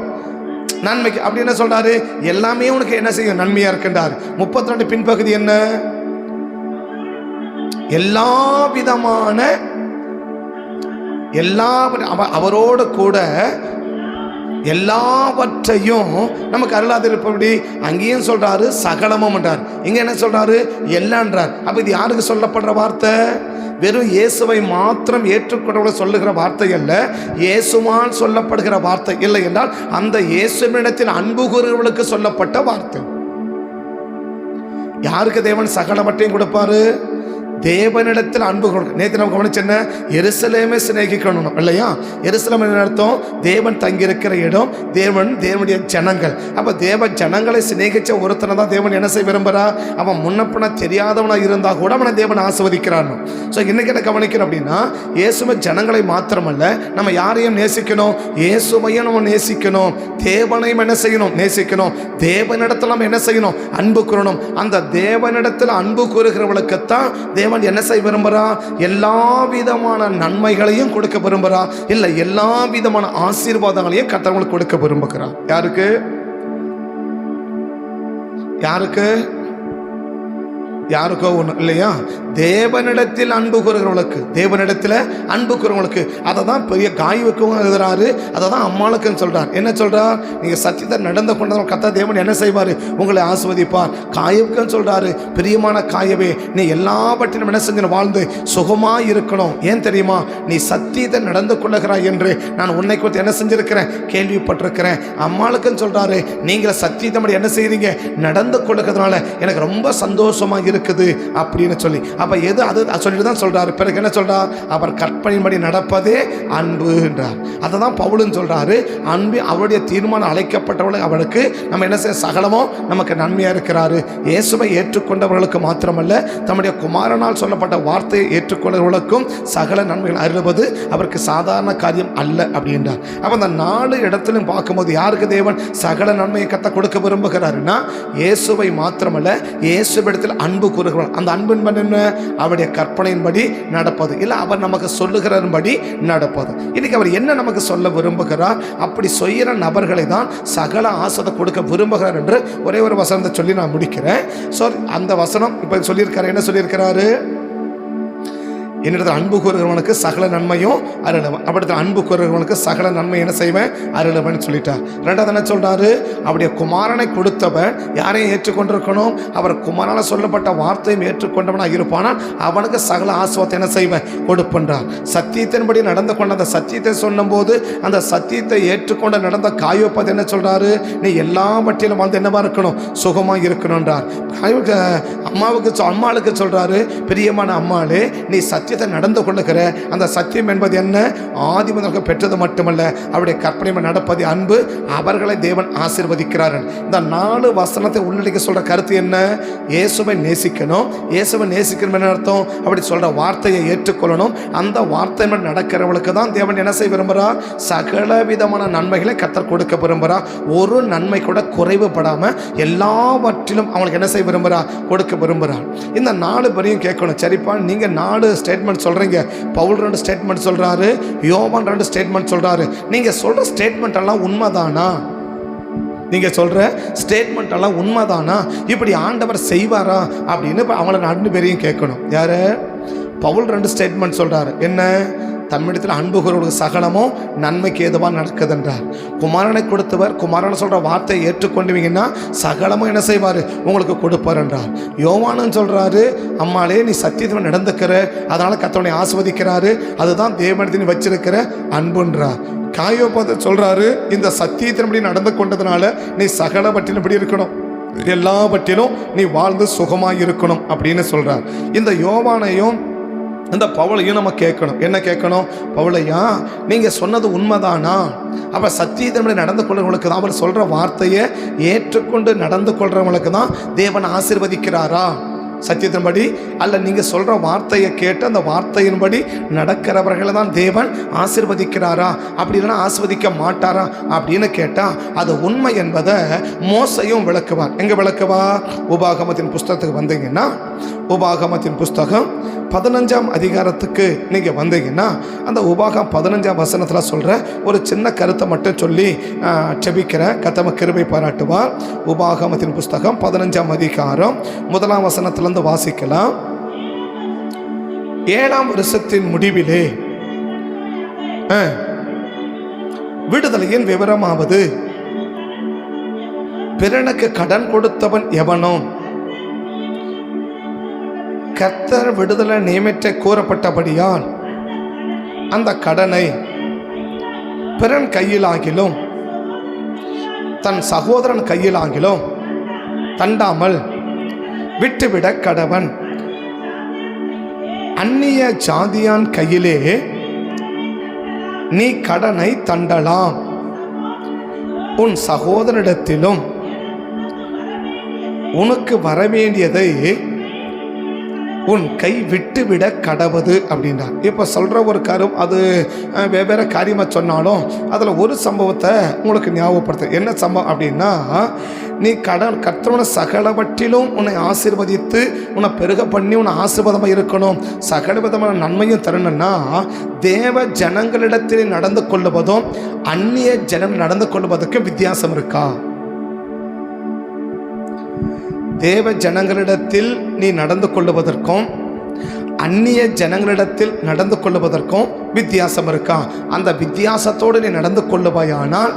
நன்மைக்கு. அப்படி என்ன சொல்றாரு, எல்லாமே உனக்கு என்ன செய்யும், நன்மையா இருக்கின்றார். 32 பின்பகுதி என்ன, எல்லா விதமான, அவரோடு கூட எல்லாவற்றையும் நமக்கு அருளாதிருப்பபடி. அங்கேயும் சொல்றாரு சகலமும் என்றார், இங்க என்ன சொல்றாரு, எல்லான்றார். அப்ப இது யாருக்கு சொல்லப்படுற வார்த்தை? வெறும் இயேசுவை மாத்திரம் ஏற்றுக்கொள்ள சொல்லுகிற வார்த்தை அல்ல, இயேசுவால் சொல்லப்படுகிற வார்த்தை. இல்லை என்றால் அந்த இயேசுவினிடத்தில் அன்பு கூறுகிறவர்களுக்கு சொல்லப்பட்ட வார்த்தை. யாருக்கு தேவன் சகலவற்றையும் கொடுப்பாரு? தேவனிடத்தில் அன்பு கொடுக்க. நேற்று நம்ம கவனிச்சென்ன, எருசலேமே சிநேகிக்கணும் இல்லையா? எருசலேம் என்ன அர்த்தம்? தேவன் தங்கியிருக்கிற இடம், தேவனுடைய ஜனங்கள். அப்போ தேவ ஜனங்களை சிநேகிச்ச ஒருத்தனை தான் தேவன் என்ன செய்ய விரும்புகிறா? அவன் முன்னப்பன தெரியாதவனா இருந்தால் கூட அவனை தேவன் ஆசீர்வதிக்கிறான். ஸோ இன்னைக்கு என்ன கவனிக்கணும் அப்படின்னா, இயேசுவை ஜனங்களை மாத்திரமல்ல, நம்ம யாரையும் நேசிக்கணும், இயேசுவையும் நம்ம நேசிக்கணும், தேவனையும் என்ன செய்யணும், நேசிக்கணும். தேவனிடத்தில் நம்ம என்ன செய்யணும், அன்பு கூறணும். அந்த தேவனிடத்தில் அன்பு கூறுகிறவர்களுக்குத்தான் தேவன் தேவன் என்ன செய்ய விரும்புகிறா? எல்லா விதமான நன்மைகளையும் கொடுக்க விரும்புகிறா, இல்லை எல்லா விதமான ஆசீர்வாதங்களையும் கர்த்தர்களுக்கு கொடுக்க விரும்புகிறார். யாருக்கு? யாருக்கு? யாருக்கோ ஒன்று இல்லையா? தேவனிடத்தில் அன்பு கூறுகிறவங்களுக்கு, தேவனிடத்தில் அன்பு கூறுகிறவங்களுக்கு. அதை தான் பெரிய காய்வுக்கும் எழுதுறாரு, அதை தான் அம்மாளுக்குன்னு சொல்றார். என்ன சொல்றார்? நீங்கள் சத்தியத்தை நடந்து கொண்டவங்க கர்த்தர் தேவன் என்ன செய்வார்? உங்களை ஆசீர்வதிப்பார். காயவுக்குன்னு சொல்றாரு, பிரியமான காயவே, நீ எல்லாவற்றிலும் என்ன செஞ்சு வாழ்ந்து சுகமாக இருக்கணும். ஏன் தெரியுமா? நீ சத்தியத்தை நடந்து கொள்ளுகிறாய் என்று நான் உன்னை குறித்து என்ன செஞ்சிருக்கிறேன்? கேள்விப்பட்டிருக்கிறேன். அம்மாளுக்குன்னு சொல்றாரு, நீங்கள் சத்தியத்தை என்ன செய்றீங்க? நடந்து கொள்ளுகிறதுனால எனக்கு ரொம்ப சந்தோஷமாக இருக்குது அப்படின்னு சொல்லி. அப்ப எது அது சொல்லிட்டு தான் சொல்றாரு. பிறகு என்ன சொல்றார்? அவர் கற்பனையின்படி நடப்பதே அன்பு என்றார். அதை தான் பவுலுன்னு சொல்றாரு. அன்பு அவருடைய தீர்மானம் அழைக்கப்பட்டவளை அவளுக்கு நம்ம என்ன செய்ய சகலமோ நமக்கு நன்மையா இருக்கிறாரு. இயேசுவை ஏற்றுக்கொண்டவர்களுக்கு மாத்திரமல்ல, தம்முடைய குமாரனால் சொல்லப்பட்ட வார்த்தையை ஏற்றுக்கொண்டவர்களுக்கும் சகல நன்மைகள் அருள்வது அவருக்கு சாதாரண காரியம் அல்ல அப்படின்றார். அப்ப அந்த 4 இடத்திலும் பார்க்கும்போது யாருக்கு தேவன் சகல நன்மையை கத்த கொடுக்க விரும்புகிறாருன்னா, இயேசுவை மாத்திரமல்ல, இயேசுவிடத்தில் அன்பு கூறுகிறார். அந்த அன்பின் என்ன? அவருடைய கற்பனையின்படி நடப்பது, இல்லை அவர் நமக்கு சொல்லுகிறபடி நடப்பது. இன்னைக்கு அவர் என்ன நமக்கு சொல்ல விரும்புகிறார்? அப்படி சொல்கிற நபர்களை தான் சகல ஆசீர்வாதம் கொடுக்க விரும்புகிறார் என்று ஒரே ஒரு வசனத்தை சொல்லி நான் முடிக்கிறேன். ஸோ அந்த வசனம் இப்போ சொல்லியிருக்காரு. என்ன சொல்லியிருக்கிறாரு? என்னிடத்தில் அன்பு கூறுகிறவனுக்கு சகல நன்மையும் அருளவன். அப்படித்தான் அன்பு கூறுகிறவனுக்கு சகல நன்மை என்ன செய்வேன்? அருளவன் சொல்லிட்டார். ரெண்டாவது என்ன சொல்றாரு? அவருடைய குமாரனை கொடுத்தவன் யாரையும் ஏற்றுக்கொண்டிருக்கணும்? அவர் குமாரனால் சொல்லப்பட்ட வார்த்தையும் ஏற்றுக்கொண்டவனாக இருப்பானால் அவனுக்கு சகல ஆசீர்வாதத்தை என்ன செய்வேன்? கொடுப்பென்றார். சத்தியத்தின்படி நடந்து கொண்ட அந்த சத்தியத்தை சொன்னும் போது அந்த சத்தியத்தை ஏற்றுக்கொண்டு நடந்த காய்வப்பது என்ன சொல்றாரு? நீ எல்லாவற்றிலும் வந்து என்னவா இருக்கணும்? சுகமாக இருக்கணும்ன்றார். அம்மாளுக்கு சொல்றாரு, பிரியமான அம்மாளே, நீ சத்தியத்தை நடந்து கொள்ளுகிற அந்த சத்தியம் என்பது என்ன? ஆதி முதல் பெற்றது மட்டுமல்ல, அவருடைய கற்பனை நடப்பது அன்பு. அவர்களை தேவன் ஆசீர்வதிக்கிறார். இந்த 4 வசனத்தை உள்ளடக்கி சொல்ற கருத்து என்ன? இயேசுவை நேசிக்கணும். இயேசுவை நேசிக்கணும் என்ன அர்த்தம்? அப்படி சொல்ற வார்த்தையை ஏற்றுக்கொள்ளணும். அந்த வார்த்தை நடக்கிறவளுக்கு தான் தேவன் என்ன செய்ய விரும்புகிறார்? சகல விதமான நன்மைகளை கர்த்தர் கொடுக்க விரும்புகிறார். ஒரு நன்மை கூட குறைவுபடாம எல்லாவற்றிலும் அவங்களுக்கு என்ன செய்ய விரும்புகிறார்? கொடுக்க விரும்புகிறார். இந்த 4 பேரையும் கேட்கணும். சரிப்பா, நீங்க 4 ஸ்டேட்மெண்ட் சொல்றீங்க. பவுல் 2 ஸ்டேட்மெண்ட் சொல்றாரு, யோவான் 2 ஸ்டேட்மெண்ட் சொல்றாரு. நீங்க சொல்ற ஸ்டேட்மெண்ட் எல்லாம் உண்மைதானா? நீங்க சொல்ற ஸ்டேட்மெண்ட் எல்லாம் உண்மைதானா? இப்படி ஆண்டவர் செய்வாரா அப்படின்னு அவங்கள 2 பேரையும் கேட்கணும். யாரு? பவுல் 2 ஸ்டேட்மெண்ட் சொல்றாரு. என்ன? தம்மிடத்தில் அன்பு கூறுவதற்கு சகலமும் நன்மைக்கு ஏதுவா நடக்குதுன்றார். குமாரனை கொடுத்தவர் குமாரனை சொல்ற வார்த்தையை ஏற்றுக்கொண்டுவீங்கன்னா சகலமும் என்ன செய்வார்? உங்களுக்கு கொடுப்பார் என்றார். யோவானுன்னு சொல்றாரு, அம்மாளே நீ சத்தியத்தை நடந்துக்கிற, அதனால கர்த்தரை ஆசீர்வதிக்கிறாரு. அதுதான் தேவனிடத்தில் வச்சிருக்கிற அன்புன்றார். காயோபாத சொல்றாரு, இந்த சத்தியத்தின்படி நடந்து கொண்டதுனால நீ சகலவற்றிலும் எப்படி இருக்கணும்? எல்லாவற்றிலும் நீ வாழ்ந்து சுகமாக இருக்கணும் அப்படின்னு சொல்றார். இந்த யோவானையும் இந்த பவுலையும் நம்ம கேட்கணும். என்ன கேட்கணும்? பவுலையா, நீங்க சொன்னது உண்மைதானா? அப்ப சத்தியத்தின்படி நடந்து கொள்றவங்களுக்கு தான், அவர் சொல்ற வார்த்தையை ஏற்றுக்கொண்டு நடந்து கொள்றவங்களுக்கு தான் தேவன் ஆசீர்வதிக்கிறாரா? சத்தியத்தின்படி அல்ல, நீங்க சொல்ற வார்த்தையை கேட்டு அந்த வார்த்தையின்படி நடக்கிறவர்களை தான் தேவன் ஆசீர்வதிக்கிறாரா? அப்படி இல்லைன்னா ஆசீர்வதிக்க மாட்டாரா அப்படின்னு கேட்டா அது உண்மை என்பதை மோசையும் விளக்குவார். எங்க விளக்குவார்? உபாகமத்தின் புஸ்தகத்துக்கு வந்தீங்கன்னா, உபாகமத்தின் புஸ்தகம் 15ஆம் அதிகாரத்துக்கு நீங்க வந்தீங்கன்னா, அந்த உபாகம் 15ஆம் வசனத்துல சொல்ற ஒரு சின்ன கருத்தை மட்டும் சொல்லி செபிக்கிற கர்த்தர் கிருபை பாராட்டுவார். உபாகமத்தின் புஸ்தகம் 15ஆம் அதிகாரம் 1ஆம் வசனத்திலிருந்து வாசிக்கலாம். 7ஆம் வருஷத்தின் முடிவிலே விடுதலையின் விவரமாவது, பிறனுக்கு கடன் கொடுத்தவன் எவனோ கர்த்தர் விடுதலை நியமிக்க கூறப்பட்டபடியால் அந்த கடனை பிறன் கையிலாகிலும் தன் சகோதரன் கையிலாகிலும் தண்டாமல் விட்டுவிட கடவன். அந்நிய ஜாதியான் கையிலே நீ கடனை தண்டலாம். உன் சகோதரிடத்திலும் உனக்கு வரவேண்டியதை உன் கை விட்டு விட கடவுது அப்படின்றார். இப்போ சொல்கிற ஒரு காரியம் அது வெவ்வேறு காரியமாக சொன்னாலும் அதில் ஒரு சம்பவத்தை உங்களுக்கு ஞாபகப்படுத்து. என்ன சம்பவம் அப்படின்னா, நீ கர்த்தருடைய சகலவற்றிலும் உன்னை ஆசீர்வதித்து உன்னை பெருக பண்ணி உன்னை ஆசீர்வாதமாக இருக்கணும், சகல விதமான நன்மையும் தரணும்னா தேவ ஜனங்களிடத்தில் நடந்து கொள்ளுவதும் அந்நிய ஜனங்கள் நடந்து கொள்வதற்கும் வித்தியாசம் இருக்கா? தேவ ஜனங்களிடத்தில் நீ நடந்து கொள்ளுவதற்கும் அந்நிய ஜனங்களிடத்தில் நடந்து கொள்ளுவதற்கும் வித்தியாசம் இருக்கா? அந்த வித்தியாசத்தோடு நீ நடந்து கொள்ளுவாயானால்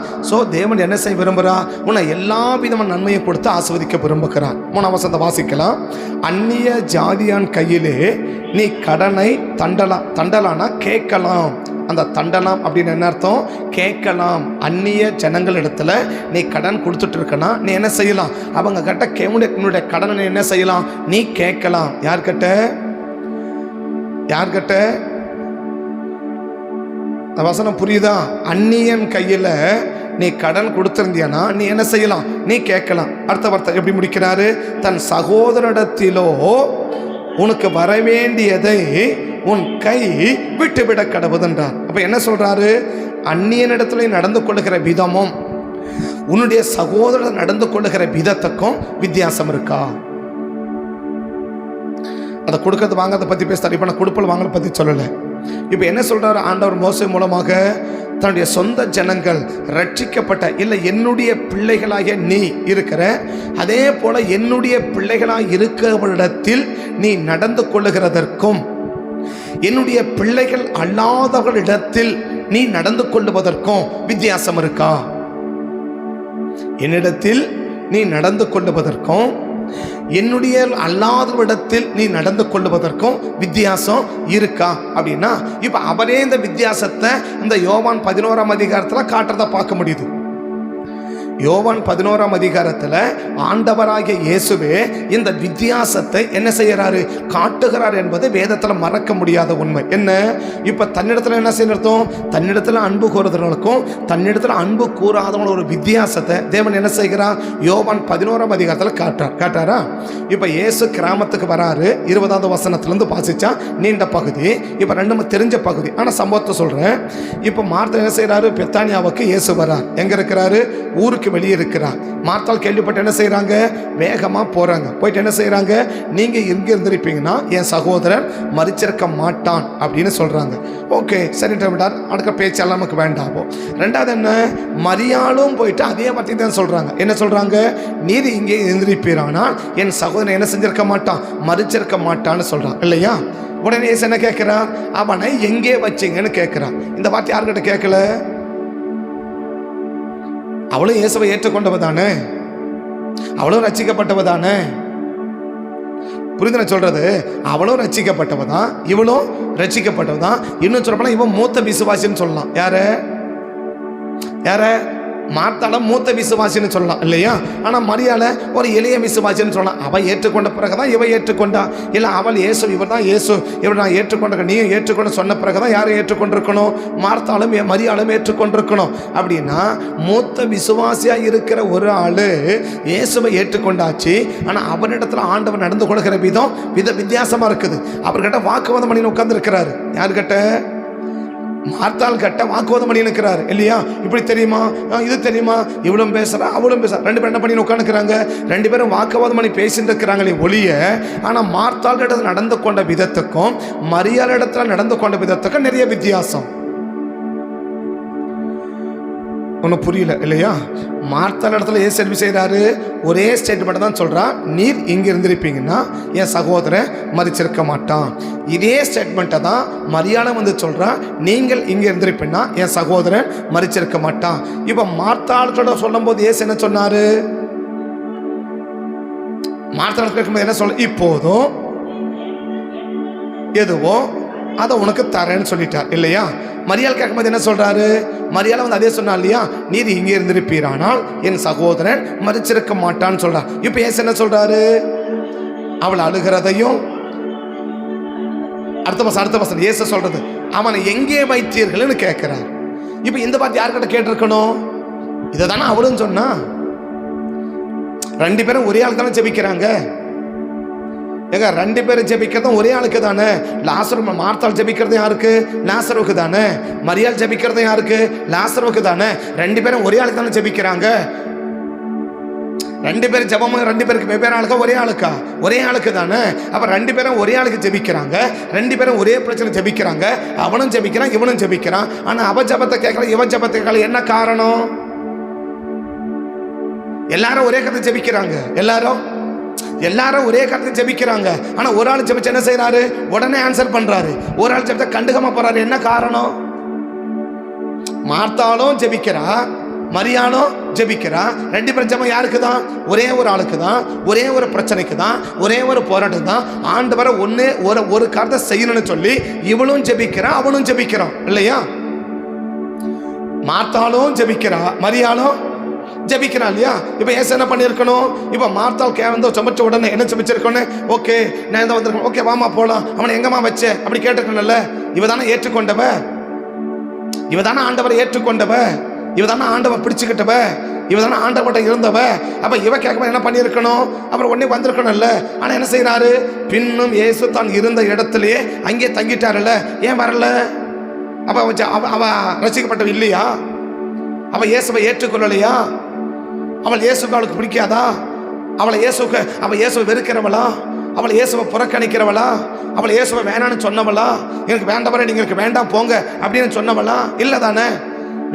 தேவன் என்ன செய்ய விரும்புகிறா? உன்னை எல்லா விதமான நன்மையை கொடுத்து ஆஸ்வதிக்க விரும்புகிறான். 3 வசனத்தை வாசிக்கலாம். அந்நிய ஜாதியான் கையிலே நீ கடனை தண்டலானா கேட்கலாம். அந்த தண்டலாம் அப்படின்னு என்ன அர்த்தம்? கேட்கலாம். அந்நிய ஜனங்களிடத்துல நீ கடன் கொடுத்துட்டு இருக்கனா நீ என்ன செய்யலாம்? அவங்க கிட்ட உன்னுடைய கடனை நீ என்ன செய்யலாம்? நீ கேட்கலாம். யார்கிட்ட? வசனம் புரியுதா? அந்நியன் கையில் நீ கடன் கொடுத்திருந்தியனா நீ என்ன செய்யலாம்? நீ கேட்கலாம். அடுத்த வார்த்தை எப்படி முடிக்கிறாரு? தன் சகோதரிடத்திலோ உனக்கு வரவேண்டியதை உன் கை விட்டுவிட கடவுதுன்றார். அப்ப என்ன சொல்றாரு? அந்நியனிடத்துல நடந்து கொள்ளுகிற விதமும் உன்னுடைய சகோதரர் நடந்து கொள்ளுகிற விதத்துக்கும் வித்தியாசம் இருக்கா? அதை கொடுக்கறது வாங்கிறத பற்றி பேசுகிறார். இப்போ நான் கொடுப்பல் வாங்குறத பற்றி சொல்லலை. இப்போ என்ன சொல்கிறார் ஆண்டவர் மோசே மூலமாக? தன்னுடைய சொந்த ஜனங்கள் ரட்சிக்கப்பட்ட இல்லை என்னுடைய பிள்ளைகளாக நீ இருக்கிற, அதே போல என்னுடைய பிள்ளைகளாக இருக்கிறவரிடத்தில் நீ நடந்து கொள்ளுகிறதற்கும் என்னுடைய பிள்ளைகள் அல்லாதவர்களிடத்தில் நீ நடந்து கொள்ளுவதற்கும் வித்தியாசம் இருக்கா? என்னிடத்தில் நீ நடந்து கொள்ளுவதற்கும் என்னுடைய அல்லாதவரிடத்தில் நீ நடந்து கொள்ளுவதற்கும் வித்தியாசம் இருக்கா அப்படின்னா, இப்ப அவரே இந்த வித்தியாசத்தை இந்த யோவான் 11ஆம் அதிகாரத்தில் காட்டுறதை பார்க்க முடியுது. யோவான் 11ஆம் அதிகாரத்தில் ஆண்டவராகிய இயேசுவே இந்த வித்தியாசத்தை என்ன செய்யறாரு? காட்டுகிறார் என்பது வேதத்தில் மறக்க முடியாத உண்மை. என்ன? இப்ப தன்னிடத்துல என்ன செய்யறதும், தன்னிடத்துல அன்பு கூறுறவர்களுக்கும் தன்னிடத்துல அன்பு கூறாதவங்க ஒரு வித்தியாசத்தை தேவன் என்ன செய்கிறார்? யோவான் 11ஆம் அதிகாரத்தில் காட்டாரா? இப்ப இயேசு கிராமத்துக்கு வராரு. 20ஆவது வசனத்திலிருந்து வாசிச்சா நீண்ட பகுதி, இப்ப ரெண்டும் தெரிஞ்ச பகுதி. ஆனா சம்பவத்தை சொல்றேன். இப்ப மார்த்தா என்ன செய்யறாரு? பெத்தானியாவுக்கு இயேசு வரார். எங்க இருக்கிறாரு? ஊருக்கு வெளியே இருக்கிறார். மார்த்தாள் கேள்விப்பட்டு என்ன செய்யறாங்க? வேகமா போறாங்க. போயிட்டு என்ன செய்யறாங்க? நீங்க இங்க இருந்திருப்பீங்கன்னா என் சகோதரன் மரிச்சிருக்க மாட்டான் அப்படின்னு சொல்றாங்க. ஓகே சரி, அடுத்த பேச்சு நமக்கு வேண்டாம். ரெண்டாவது என்ன? மரியாளும் போயிட்டு அதே மாதிரி தான் சொல்றாங்க. என்ன சொல்றாங்க? நீர் இங்கே இருந்திருப்பீரானால் என் சகோதரன் என்ன செஞ்சிருக்க மாட்டான்? மரிச்சிருக்க மாட்டான்னு சொல்றான் இல்லையா? உடனே என்ன கேட்கிறான்? அவனை எங்கே வச்சீங்கன்னு கேட்கிறான். இந்த வார்த்தை யாருக்கிட்ட கேட்கல? அவளும் இயேசுவை ஏற்றுக்கொண்டவதானே, அவளும் ரட்சிக்கப்பட்டவதானே. புரிந்து சொல்றது? அவளும் ரட்சிக்கப்பட்டவதான், இவளும் ரட்சிக்கப்பட்டவதான். இன்னும் சொல்லப்போனா இவன் மூத்த விசுவாசின்னு சொல்லலாம். யார? மார்த்தாள மூத்த விசுவாசின்னு சொல்லலாம் இல்லையா? ஆனா மரியாள ஒரு எளிய விசுவாசின்னு சொல்லலாம். அவன் ஏற்றுக்கொண்ட பிறகுதான் இவன் ஏற்றுக்கொண்டா. இல்லை அவள் இயேசு, இவர் தான் இயேசு, இவர் நான் ஏற்றுக்கொண்ட, நீயும் ஏற்றுக்கொண்டு சொன்ன பிறகுதான் யாரும் ஏற்றுக்கொண்டிருக்கணும்? மார்த்தாளும் மரியாளும் ஏற்றுக்கொண்டிருக்கணும். அப்படின்னா மூத்த விசுவாசியா இருக்கிற ஒரு ஆளு இயேசுவை ஏற்றுக்கொண்டாச்சு. ஆனா அவரிடத்துல ஆண்டவர் நடந்து கொள்கிற விதம் வித்தியாசமா இருக்குது. அவர்கிட்ட வாக்குவாதம் பண்ணி உட்கார்ந்து இருக்கிறாரு. யாருக்கிட்ட? மார்த்தாள் கட்ட வாக்குவாதம் பண்ணி நிற்கிறாரு இல்லையா? இப்படி தெரியுமா, இது தெரியுமா, இவளும் பேசுறா அவளும் பேசுறா. ரெண்டு பேரும் என்ன பண்ணி உட்காந்துக்கிறாங்க? ரெண்டு பேரும் வாக்குவாதம் பண்ணி பேசிட்டு இருக்கிறாங்களே ஒழிய, ஆனா மார்த்தாள் இடத்துல நடந்து கொண்ட விதத்துக்கும் மரியாள் இடத்துல நடந்து கொண்ட விதத்துக்கும் நிறைய வித்தியாசம். ஒன்றும் புரியல இல்லையா? மார்த்தாள் இடத்துல ஏன் செல்வி செய்கிறாரு? ஒரே ஸ்டேட்மெண்ட் தான் சொல்றா, நீர் இங்கே இருந்திருப்பீங்கன்னா என் சகோதரன் மரிச்சிருக்க மாட்டான். இதே ஸ்டேட்மெண்ட்டை தான் மரியாளும் வந்து சொல்றா, நீங்கள் இங்கே இருந்திருப்பீங்கன்னா என் சகோதரன் மரிச்சிருக்க மாட்டான். இப்போ மார்த்தாளோட சொல்லும் போது ஏசு என்ன சொன்னாரு? மார்த்தாள் கேட்கும்போது என்ன சொல்ல? இப்போதும் எதுவோ அதை உனக்கு தரேன்னு சொல்லிட்டார் இல்லையா? மரியாள் கேட்கும்போது என்ன சொல்றாரு? மரியாள் வந்து அதே சொன்னா இல்லையா, நீர் இங்கே இருந்திருப்பீரானால் என் சகோதரன் மரிச்சிருக்க மாட்டான்னு சொல்றார். இப்ப ஏசு என்ன சொல்றாரு? அவள் அழுகிறதையும் அடுத்த வசனம் ஏசு சொல்றது, அவனை எங்கே வைத்தீர்கள்னு கேட்கிறார். இப்ப இந்த பார்த்து யார்கிட்ட கேட்டிருக்கணும்? இதை தானே அவளும் சொன்னா. ரெண்டு பேரும் ஒரே ஆள் தானே ஜெபிக்கிறாங்க. ஏங்க 2 பேரும் ஜெபிக்கிறதும் ஒரே ஆளுக்கு தானே. லாசரு மார்த்தாள் ஜெபிக்கிறது யாருக்கு? லாசருக்கு தானே. மரியாள் ஜெபிக்கிறது யாருக்கு? லாசருக்கு தானே. 2 பேரும் ஒரே ஆளுக்கு தானே ஜெபிக்கிறாங்க. 2 பேரும் ஜெபம் 2 பேருக்கு வெவ்வேறு ஆளுக்கா ஒரே ஆளுக்கா? ஒரே ஆளுக்கு தானே. அப்ப 2 பேரும் ஒரே ஆளுக்கு ஜெபிக்கிறாங்க. 2 பேரும் ஒரே பிரச்சனை ஜெபிக்கிறாங்க. அவனும் ஜெபிக்கிறான், இவனும் ஜெபிக்கிறான். ஆனா அவ ஜெபத்தை கேட்கல, இவன் ஜெபத்தை கேட்கல. என்ன காரணம்? எல்லாரும் ஒரே கருத்து ஜெபிக்கிறாங்க. எல்லாரும் ஒரே கருத்து ஜெபிக்கிறாங்க. ஆனா ஒரு ஆள் ஜெபிச்சு என்ன செய்யறாரு? உடனே ஆன்சர் பண்றாரு. ஒரு ஆள் ஜெபிச்சா கண்டுக்காம போறாரு. என்ன காரணம்? மார்த்தாலும் ஜெபிக்கிறா, மரியாளும் ஜெபிக்கிறா. 2 பேரும் ஜெபம் யாருக்கு தான்? ஒரே ஒரு ஆளுக்கு தான், ஒரே ஒரு பிரச்சனைக்கு தான், ஒரே ஒரு போராட்டம் தான். ஆண்டவரை ஒரு காரியத்தை செய்யணும்னு சொல்லி இவளும் ஜெபிக்கிறா, அவனும் ஜெபிக்கிறான் இல்லையா? மார்த்தாலும் ஜெபிக்கிறா, மரியாளும் ஜெபிக்கிறா இல்லையா? இப்ப ஏசு என்ன பண்ணிருக்கணும்? இப்ப மார்த்தாள் வந்து சமைச்ச உடனே என்ன ஜெபிச்சிருக்கணும்? ஓகே நான் இந்த வந்திருக்கேன், ஓகே வாமா போலாம். அவனை எங்கம்மா வச்ச அப்படி கேட்டிருக்கணும்ல. இவதானே ஏற்றுக்கொண்டவ, இவதானே ஆண்டவரை ஏற்றுக்கொண்டவ, இவதானே ஆண்டவர் பிடிச்சுக்கிட்டவ, இவதானே ஆண்டவர்கிட்ட இருந்தவ. அப்ப இவ கேட்க என்ன பண்ணியிருக்கணும்? அப்புறம் உடனே வந்திருக்கணும்ல. ஆனா என்ன செய்யறாரு? பின்னும் இயேசு தான் இருந்த இடத்துலயே அங்கே தங்கிட்டாருல்ல. ஏன் வரல? அப்ப அவ ரசிக்கப்பட்டவ இல்லையா? அவ இயேசுவை ஏற்றுக்கொள்ளலையா? அவள் இயேசுக்கு அவளுக்கு பிடிக்காதா? அவ இயேசுவை வெறுக்கிறவளா? அவளை இயேசுவை புறக்கணிக்கிறவளா? அவளை இயேசுவை வேணான்னு சொன்னவளா? எனக்கு வேண்டவரை நீங்களுக்கு வேண்டாம் போங்க அப்படின்னு சொன்னவளா? இல்லை தானே.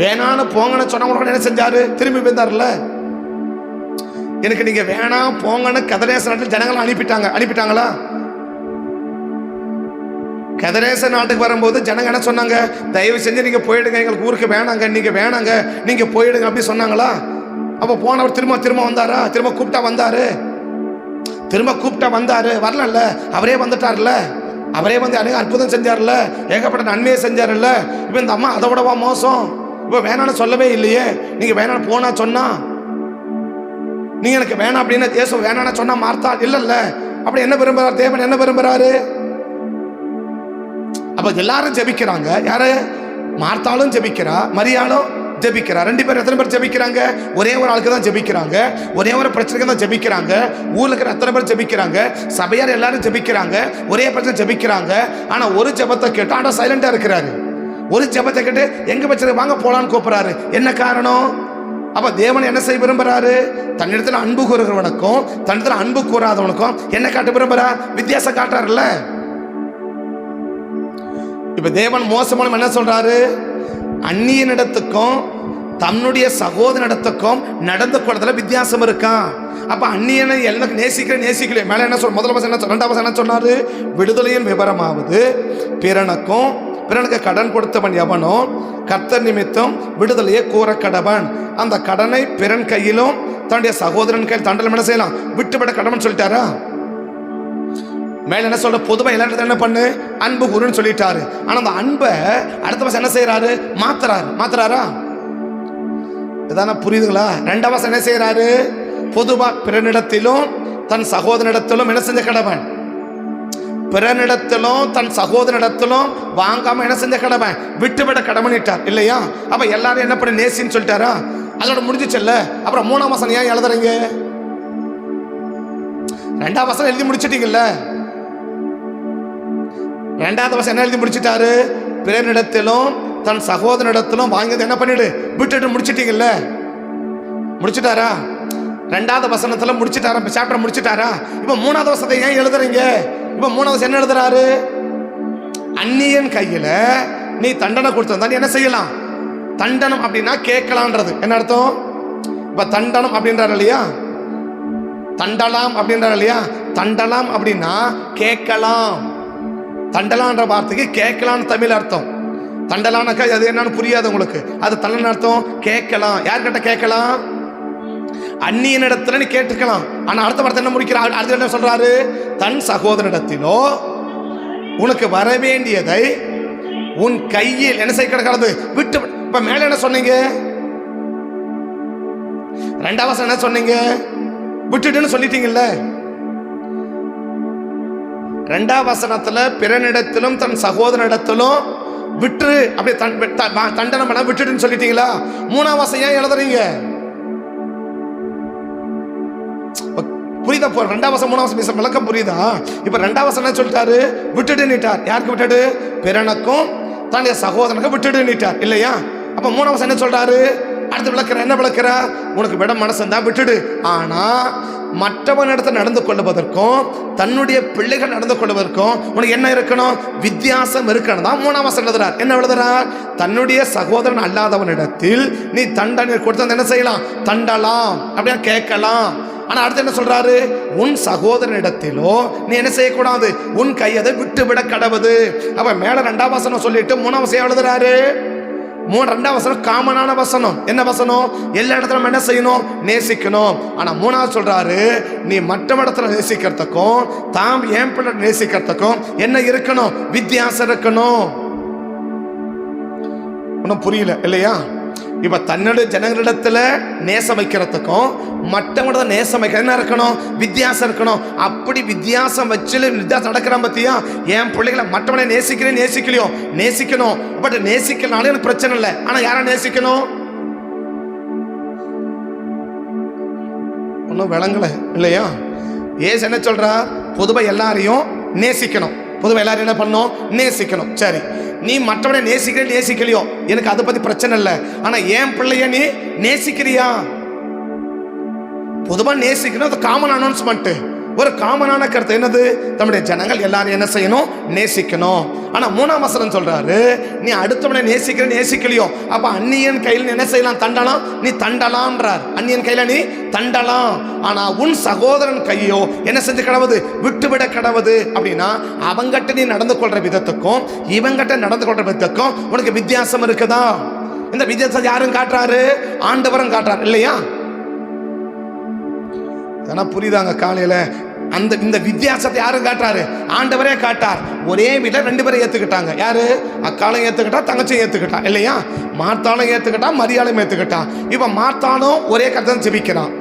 வேணான்னு போங்கன்னு சொன்னவங்க என்ன செஞ்சாரு? திரும்பி வந்தார்ல. எனக்கு நீங்க வேணாம் போங்கன்னு கதரேச நாட்டில் ஜனங்களை அனுப்பிட்டாங்களா? கதரேச நாட்டுக்கு வரும்போது ஜனங்க என்ன சொன்னாங்க? தயவு செஞ்சு நீங்க போயிடுங்க, எங்களுக்கு ஊருக்கு வேணாங்க, நீங்க போயிடுங்க அப்படி சொன்னாங்களா? அப்ப போனவர் திரும்ப வந்தாரா? திரும்ப கூப்பிட்டா வந்தாரு. வரல, அவரே வந்துட்டார்ல. அவரே வந்து அநேக அற்புதம் செஞ்சார்ல, ஏகப்பட்ட நன்மையை செஞ்சார்ல. இப்ப இந்த அம்மா அதை விடவா மோசம்? இப்ப வேணான்னு சொல்லவே இல்லையே. நீங்க வேணான்னு போனா சொன்னா, நீங்க எனக்கு வேணாம் அப்படின்னு இயேசு வேணான்னு சொன்னா மார்த்தா இல்லல்ல. அப்படி என்ன விரும்புறாரு தேவன்? என்ன விரும்புறாரு? அப்ப எல்லாரும் ஜெபிக்கிறாங்க. யாரு? மார்த்தாலும் ஜெபிக்கிறா, மரியாளும் ஜெபிக்கிறா. 2 பேர் எத்தனை பேர் ஜெபிக்கிறாங்க? ஒரே ஒரு ஆளுக்கு தான் ஜெபிக்கிறாங்க. ஒரே ஒரு பிரச்சனைக்கு தான் ஜெபிக்கிறாங்க. ஊர்ல இருக்கிற எத்தனை பேர் ஜெபிக்கிறாங்க? சபையார் எல்லாரும் ஜெபிக்கிறாங்க. ஒரே பிரச்சனை ஜெபிக்கிறாங்க. ஆனா ஒரு ஜெபத்தை கேட்டு ஆனா சைலண்டா இருக்கிறாரு. ஒரு ஜெபத்தை கேட்டு எங்க வச்சு வாங்க போலான்னு கூப்பிடுறாரு. என்ன காரணம்? அப்ப தேவன் என்ன செய்ய விரும்புறாரு? தன்னிடத்துல அன்பு கூறுகிறவனுக்கும் தன்னிடத்துல அன்பு கூறாதவனுக்கும் என்ன காட்ட விரும்புறார்? வித்தியாசம் காட்டுறாருல்ல. இப்ப தேவன் மோசமான என்ன சொல்றாரு? அந்நியனிடத்துக்கும் தன்னுடைய சகோதரனிடத்துக்கும் நடந்து கொள்றதுல வித்தியாசம் இருக்கா? அப்ப அந்நியனை எல்லாம் நேசிக்கல. மேல என்ன சொல்ற? முதல் வசனம் என்ன? 2ஆம் வசனம் என்ன சொன்னாரு? விடுதலையின் விவரமாவது பிறனுக்கு கடன் கொடுத்தவன் எவனோ கர்த்தர் நிமித்தம் விடுதலையை கூற கடவன். அந்த கடனை பிறன் கையிலும் தன்னுடைய சகோதரன் கையில் தண்டலம் என்ன செய்யலாம்? விட்டுவிட கடவன் சொல்லிட்டாரா? மேல என்ன சொல்ற? பொதுவாக எல்லா இடத்துல என்ன பண்ணு? அன்பு குருன்னு சொல்லிட்டாரு. ஆனா அந்த அன்பை அடுத்த வருஷம் என்ன செய்யறாரு? மாத்துறாரா? இதான புரியுதுங்களா? 2ஆம் வருஷம் என்ன செய்யறாரு? பொதுவா பிறனிடத்திலும் தன் சகோதரனிடத்திலும் என்ன செஞ்ச கடவன்? பிறனிடத்திலும் தன் சகோதரனிடத்திலும் வாங்காம என்ன செஞ்ச கடவன்? விட்டுவிட கடமைட்டார் இல்லையா? அப்ப எல்லாரும் என்ன பண்ண? நேசின்னு சொல்லிட்டாரா? அதோட முடிஞ்சிச்சல்ல. அப்புறம் 3ஆம் வசனம் ஏன் எழுதுறீங்க? 2ஆம் வசனம் எழுதி முடிச்சிட்டீங்கல்ல. 2ஆவது வசனம் என்ன எழுதி முடிச்சிட்டாரு? பிறனிடத்திலும் தன் சகோதரனிடத்திலும் வாங்கியது என்ன பண்ணிடு? விட்டுட்டு முடிச்சிட்டீங்கல்ல. முடிச்சிட்டாரா? 2ஆவது வசனத்துல முடிச்சிட்டாரா? சாப்டர் முடிச்சிட்டாரா? இப்ப 3ஆவது வசனத்தை ஏன் எழுதுறீங்க? இப்ப 3ஆவது வசனம் என்ன எழுதுறாரு? அந்நியன் கையில நீ தண்டனை கொடுத்தா என்ன செய்யலாம்? தண்டனம் அப்படின்னா கேட்கலான்றது என்ன அர்த்தம்? இப்ப தண்டனம் அப்படின்றாரு இல்லையா? தண்டலாம் அப்படின்றாரு இல்லையா? தண்டலாம் அப்படின்னா கேட்கலாம். தண்டலான்ற வார்த்தைக்கு கேட்கலான்னு தமிழ் அர்த்தம். தண்டலானாக்கா அது என்னன்னு புரியாது உங்களுக்கு. அது தண்டன அர்த்தம் கேட்கலாம். யார்கிட்ட கேட்கலாம்? அந்நியனிடத்துல நீ கேட்டுக்கலாம். ஆனா அடுத்த வார்த்தை என்ன முடிக்கிறார்? அடுத்த என்ன சொல்றாரு? தன் சகோதரனிடத்திலோ உனக்கு வர வேண்டியதை உன் கையில் என்ன செய்ய கிடக்கிறது? விட்டு. இப்ப மேல என்ன சொன்னீங்க? 2ஆம் வசனம் என்ன சொன்னீங்க? விட்டுட்டுன்னு சொல்லிட்டீங்கல்ல. 2ஆம் வசனத்துல பிறனிடத்திலும் தன் சகோதரனிடத்திலும் விட்டு அப்படி தண்டனை பண்ண விட்டுட்டுன்னு சொல்லிட்டீங்களா? 3ஆம் வசனம் ஏன் எழுதுறீங்க? புரியுதா? 2ஆம் வசனம் 3ஆம் வசனம் விளக்கம் புரியுதா? இப்ப 2ஆம் வசனம் என்ன சொல்லிட்டாரு? விட்டுடுன்னுட்டார். யாருக்கு விட்டுடு? பிறனுக்கும் தன்னுடைய சகோதரனுக்கும் விட்டுடுன்னுட்டார் இல்லையா? அப்ப 3ஆம் வசனம் என்ன சொல்றாரு? அடுத்து விளக்குற என்ன விளக்குற? உனக்கு விட மனசு தான் விட்டுடு. ஆனா மற்றவனிடத்தில் நடந்து கொள்வதற்கும் தன்னுடைய பிள்ளைகள் நடந்து கொள்வதற்கும் உனக்கு என்ன இருக்கணும்? வித்தியாசம் இருக்கணும் தான் 3ஆம் வசனம் எழுதுறார். என்ன எழுதுறார்? தன்னுடைய சகோதரன் அல்லாதவனிடத்தில் நீ தண்டனை கொடுத்து என்ன செய்யலாம்? தண்டலாம், அப்படியே கேட்கலாம். ஆனா அடுத்து என்ன சொல்றாரு? உன் சகோதரனிடத்திலோ நீ என்ன செய்யக்கூடாது? உன் கையதை விட்டு விட கடவுது. அப்ப மேல 2ஆம் வசனம் சொல்லிட்டு 3ஆம் வசனம் எழுதுறாரு. 2ஆம் வசனம் காமனான வசனம். என்ன வசனம்? எல்லா இடத்துல என்ன செய்யணும்? நேசிக்கணும். ஆனா 3ஆவது சொல்றாரு, நீ மற்ற இடத்துல நேசிக்கிறதுக்கும் தாம் என் பிள்ளை நேசிக்கிறதுக்கும் என்ன இருக்கணும்? வித்தியாசம் இருக்கணும். ஒன்றும் புரியல இல்லையா? இப்ப தன்னுடைய ஜனங்களிடத்துல நேசம் வைக்கிறதுக்கும் மற்றவங்களோட நேசம் வைக்க என்ன இருக்கணும்? வித்தியாசம் இருக்கணும். அப்படி வித்தியாசம் வச்சு வித்தியாசம் நடக்கிறான் பத்தியா? என் பிள்ளைகளை மற்றவனை நேசிக்கிறேன் நேசிக்கலையோ நேசிக்கணும். பட் நேசிக்கனாலும் எனக்கு பிரச்சனை இல்லை. ஆனா யாரை நேசிக்கணும்? ஒன்றும் விளங்கல இல்லையா? ஏசு என்ன சொல்றா? பொதுவா எல்லாரையும் நேசிக்கணும். பொதுவாக எல்லாரும் என்ன பண்ணணும்? நேசிக்கணும். சரி, நீ மற்றவனை நேசிக்கலையோ எனக்கு அதை பத்தி பிரச்சனை இல்லை. ஆனா என் பிள்ளைய நீ நேசிக்கிறியா? பொதுவாக நேசிக்கணும். அது காமன் அனௌன்ஸ்மெண்ட். ஒரு காமனான கருத்து என்னது? நம்முடைய ஜனங்கள் எல்லாரும் என்ன செய்யணும்? நேசிக்கணும். ஆனா 3ஆம் வசனம் சொல்றாரு, நீ அடுத்தவனை நேசிக்கலையோ அப்ப அந்நியன் கையில் என்ன செய்யலாம்? தண்டலாம். நீ தண்டலாம்ன்றார். அந்நியன் கையில நீ தண்டலாம். ஆனா உன் சகோதரன் கையோ என்ன செஞ்சு கடவுது? விட்டுவிட கடவுது. அப்படின்னா அவங்ககிட்ட நீ நடந்து கொள்ற விதத்துக்கும் இவங்கிட்ட நடந்து கொள்ற விதத்துக்கும் உனக்கு வித்தியாசம் இருக்குதா? இந்த வித்தியாசம் யாரும் காட்டுறாரு? ஆண்டவரும் காட்டுறாரு இல்லையா? புரியுதாங்க? காலையில இந்த வித்தியாசத்தை யாரும் காட்டுறாரு? ஆண்டவரே காட்டார். ஒரே வீட்டில் 2 பேரை ஏத்துக்கிட்டாங்க. யாரு? அக்காலும் ஏத்துக்கிட்டா, தங்கச்சியும் ஏத்துக்கிட்டா இல்லையா? மார்த்தாலும் ஏத்துக்கிட்டா, மரியாளும் ஏத்துக்கிட்டா. இப்ப மார்த்தாலும் ஒரே கருத்தை தான் ஜெபிக்கிறான்,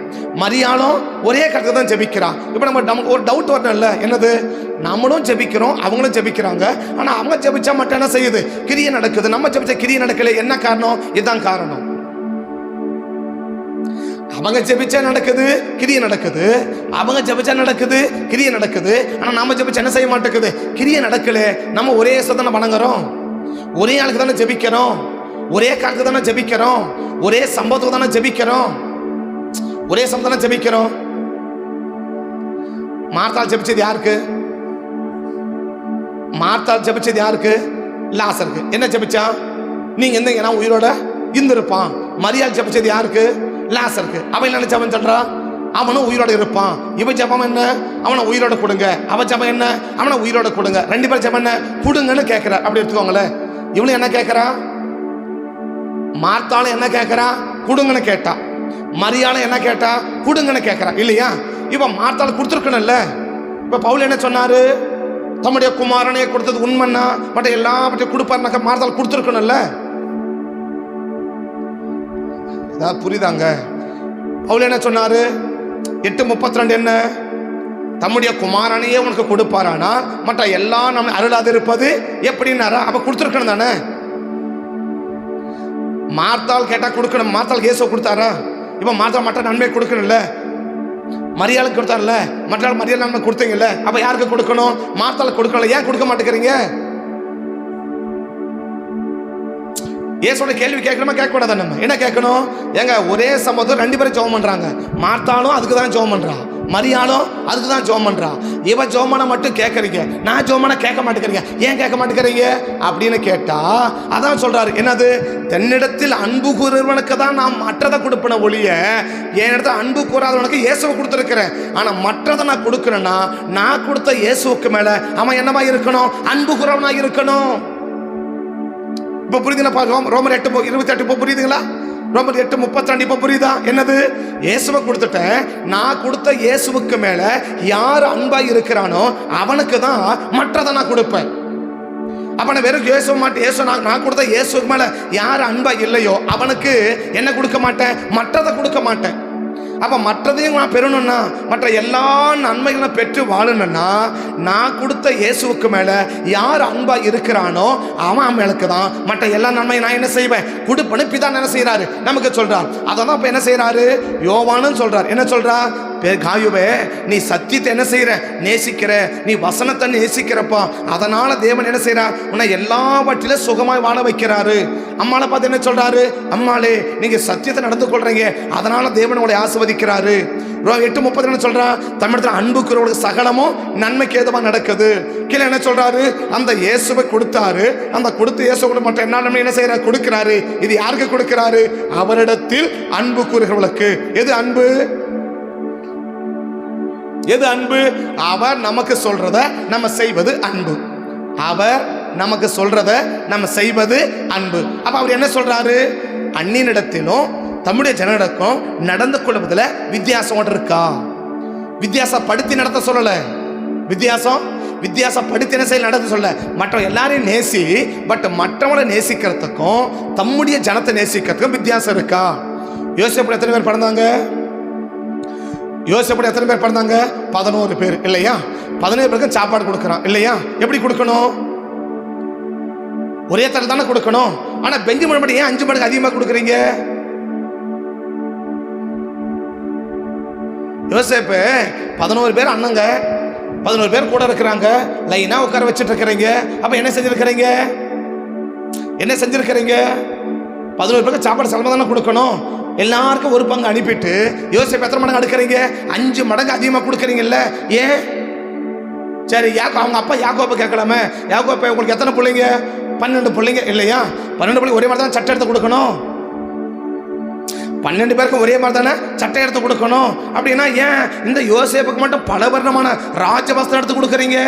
மரியாளும் ஒரே கருத்தை தான் ஜெபிக்கிறான். இப்ப நமக்கு ஒரு டவுட் வரணும் இல்ல? என்னது? நம்மளும் ஜெபிக்கிறோம், அவங்களும் ஜெபிக்கிறாங்க. ஆனா அவங்க ஜெபிச்சா மட்டும் என்ன செய்யுது? கிரியை நடக்குது. நம்ம ஜெபிச்சா கிரியை நடக்கல. என்ன காரணம்? இதுதான் காரணம். அவங்க ஜெபிச்சா நடக்குது, கிரியை நடக்குது. அவங்க ஜெபிச்சா நடக்குது, கிரியை நடக்குது. ஆனா நம்ம ஜெபிச்சா என்ன செய்ய மாட்டேங்குது? கிரியை நடக்கல. நம்ம ஒரே சதனை வணங்குறோம், ஒரே ஆளுக்கு தானே ஜெபிக்கிறோம், ஒரே காலத்துக்கு தானே ஜெபிக்கிறோம், ஒரே சம்பவத்துக்கு தானே ஜெபிக்கிறோம், ஒரே சம்பவம் தானே ஜெபிக்கிறோம். மார்த்தாள் ஜெபிச்சது யாருக்கு? மார்த்தாள் ஜெபிச்சது யாருக்கு? லாசருக்கு. என்ன ஜெபிச்சா? நீங்க எந்த நான் உயிரோட இருந்திருப்பான். மரியாள் ஜெபிச்சது யாருக்கு? லாசருக்கு. அவன் என்ன ஜெபம் சொல்றா? அவனும் உயிரோட இருப்பான். இவ ஜெபம் என்ன? அவனை உயிரோட கொடுங்க. அவ ஜெபம் என்ன? அவனை உயிரோட கொடுங்க. 2 பேர் ஜெபம் என்ன? கொடுங்கன்னு கேட்கிற. அப்படி எடுத்துக்கோங்களேன். இவளும் என்ன கேட்கிறா? மார்த்தாலும் என்ன கேட்கிறா? கொடுங்கன்னு கேட்டா. மரியாளும் என்ன கேட்டா? கொடுங்கன்னு கேட்கிறா இல்லையா? இப்ப மார்த்தாள் கொடுத்துருக்கணும்ல. இப்ப பவுல் என்ன சொன்னாரு? தம்முடைய குமாரனையே கொடுத்தது உண்மைன்னா மற்ற எல்லாவற்றையும் கொடுப்பாருனாக்க மார்த்தாள் கொடுத்துருக்கணும்ல. புரியுதாங்க? பவுல் என்ன சொன்னாரு? 8:32 என்ன? தம்முடைய குமாரனையே உனக்கு கொடுப்பாரானா மற்ற எல்லாம் நம்ம அருளாது இருப்பது எப்படின்னாரா? அப்ப கொடுத்துருக்கணும் தானே. மார்த்தாள் கேட்டா கொடுக்கணும். மார்த்தாள் இயேசு கொடுத்தாரா? இப்ப மார்த்தாள் மற்ற நன்மை கொடுக்கணும்ல. மரியாளுக்கு கொடுத்தாருல, மற்ற மரியாதை நன்மை கொடுத்தீங்கல்ல. அப்ப யாருக்கு கொடுக்கணும்? மார்த்தாள் கொடுக்கல. ஏன் கொடுக்க மாட்டேங்கிறீங்க? ஏசோட கேள்வி கேட்கணுமா கேட்கக்கூடாது? நம்ம என்ன கேட்கணும்? ஏங்க ஒரே சம்பவத்தில் 2 பேரும் ஜெபம் பண்றாங்க. மார்த்தாலும் அதுக்கு தான் ஜெபம் பண்றா, மரியாளும் அதுக்கு தான் ஜெபம் பண்றா. இவ ஜெபமான மட்டும் கேட்கறீங்க, நான் ஜெபமான கேட்க மாட்டேங்கிறீங்க. ஏன் கேட்க மாட்டேங்கிறீங்க அப்படின்னு கேட்டா அதான் சொல்றாரு. என்னது? தென்னிடத்தில் அன்பு கூறுவனுக்கு தான் நான் மற்றதை கொடுப்பன ஒழிய என் இடத்துல அன்பு கூறாதவனுக்கு இயேசுவை கொடுத்துருக்கிறேன். ஆனா மற்றதை நான் கொடுக்கணும்னா நான் கொடுத்த இயேசுவுக்கு மேல அவன் என்னவா இருக்கணும்? அன்பு கூறவனா இருக்கணும். இப்ப புரியுதுங்களா? ரோமர் 8:28 இப்ப புரியுதுங்களா? ரோமர் 8:32 இப்ப புரியுதா? என்னது? இயேசுவை கொடுத்துட்டேன். நான் கொடுத்த இயேசுவுக்கு மேல யார் அன்பா இருக்கிறானோ அவனுக்கு தான் மற்றதை நான் கொடுப்பேன். அப்ப நான் வெறும் இயேசு மாட்டேன். இயேசு நான் கொடுத்த இயேசுக்கு மேல யார் அன்பா இல்லையோ அவனுக்கு என்ன கொடுக்க மாட்டேன்? மற்றதை கொடுக்க மாட்டேன். அப்ப மற்றதையும் நான் பெறணும்னா, மற்ற எல்லா நன்மைகளும் பெற்று வாழணும்னா நான் கொடுத்த இயேசுவுக்கு மேல யார் அன்பா இருக்கிறானோ அவன் மேலுக்கு தான் மற்ற எல்லா நன்மையும் நான் என்ன செய்வேன்? கொடுப்பேன்னு பிதா என்ன செய்யறாரு? நமக்கு சொல்றார். அதான் இப்ப என்ன செய்யறாரு? யோவானும் சொல்றார். என்ன சொல்றார்? காயுவே, நீ சத்தியத்தை என்ன செய்யற, நேசிக்கிற, நீ வசனத்தை நேசிக்கிறப்பா, அதனால தேவன் என்ன செய்யறார், உன்னை எல்லாவற்றிலும் சுகமாய் வாழ வைக்கிறாரு. அம்மாளை பார்த்து என்ன சொல்றாரு, அம்மாளே நீங்க சத்தியத்தை நடந்து கொள்றீங்க, அதனால தேவன் உங்களை ஆசீர்வதிக்கிறாரு. 8:30 என்ன சொல்றா, தமிழத்தில் அன்புக்குறவங்களுக்கு சகலமும் நன்மைக்கு ஏதுவா நடக்குது. கீழே என்ன சொல்றாரு, அந்த இயேசுவை கொடுத்தாரு, அந்த கொடுத்து இயேசு கூட மற்ற என்ன செய்யறாரு, கொடுக்கிறாரு. இது யாருக்கு கொடுக்கிறாரு, அவரிடத்தில் அன்பு கூறுகிறவர்களுக்கு. எது அன்பு, எது அன்பு, அவர் நமக்கு சொல்றத நம்ம செய்வது அன்பு. அவர் நமக்கு சொல்றத நம்ம செய்வது அன்பு. அப்ப அவர் என்ன சொல்றாரு, அந்நியனிடத்திலும் தம்முடைய ஜனங்களுக்கும் நடந்து கொள்வதில் வித்தியாசம் இருக்கா. வித்தியாசப்படுத்தி நடத்த சொல்லல, வித்தியாசப்படுத்தி என்ன செய்ய நடத்த சொல்ல. மற்ற எல்லாரையும் நேசி, பட் மற்றவங்களை நேசிக்கிறதுக்கும் தம்முடைய ஜனத்தை நேசிக்கிறதுக்கும் வித்தியாசம் இருக்கா. யோசேப்பு எத்தனை பேர் பிறந்தாங்க, யோசேப்பு எத்தனை பேர் பிறந்தாங்க, 11 பேர் இல்லையா. 11 பேருக்கு சாப்பாடு கொடுக்குறான் இல்லையா. எப்படி கொடுக்கணும், ஒரே தரம் தானே கொடுக்கணும். ஆனா பெஞ்சமின் மட்டும் ஏன் 5 மடங்கு அதிகமாக கொடுக்குறீங்க. யோசேப்பு 11 பேர் அண்ணங்க, 11 பேர் கூட இருக்கிறாங்க, லைனா உட்கார வச்சுட்டு இருக்கிறீங்க. அப்ப என்ன செஞ்சிருக்கிறீங்க, 11 பேருக்கு சாப்பாடு செலவு தானே கொடுக்கணும். எல்லாருக்கும் ஒரு பங்கு அனுப்பிட்டு யோசேப்பு எத்தனை மடங்கு அடுக்கிறீங்க, 5 மடங்கு அதிகமாக கொடுக்குறீங்கல்ல. ஏன், சரி அவங்க அப்பா யாக்கோப்பை கேட்கலாமே, யாக்கோப்பை உங்களுக்கு எத்தனை பிள்ளைங்க, 12 பிள்ளைங்க இல்லையா. 12 பிள்ளைங்க ஒரே மாதிரி தான் சட்டை எடுத்து கொடுக்கணும். 12 பேருக்கும் ஒரே மாதிரி தானே சட்டை எடுத்து கொடுக்கணும். அப்படின்னா ஏன் இந்த யோசேப்புக்கு மட்டும் பல வருடமான ராஜவஸ்திரம் எடுத்து கொடுக்குறீங்க.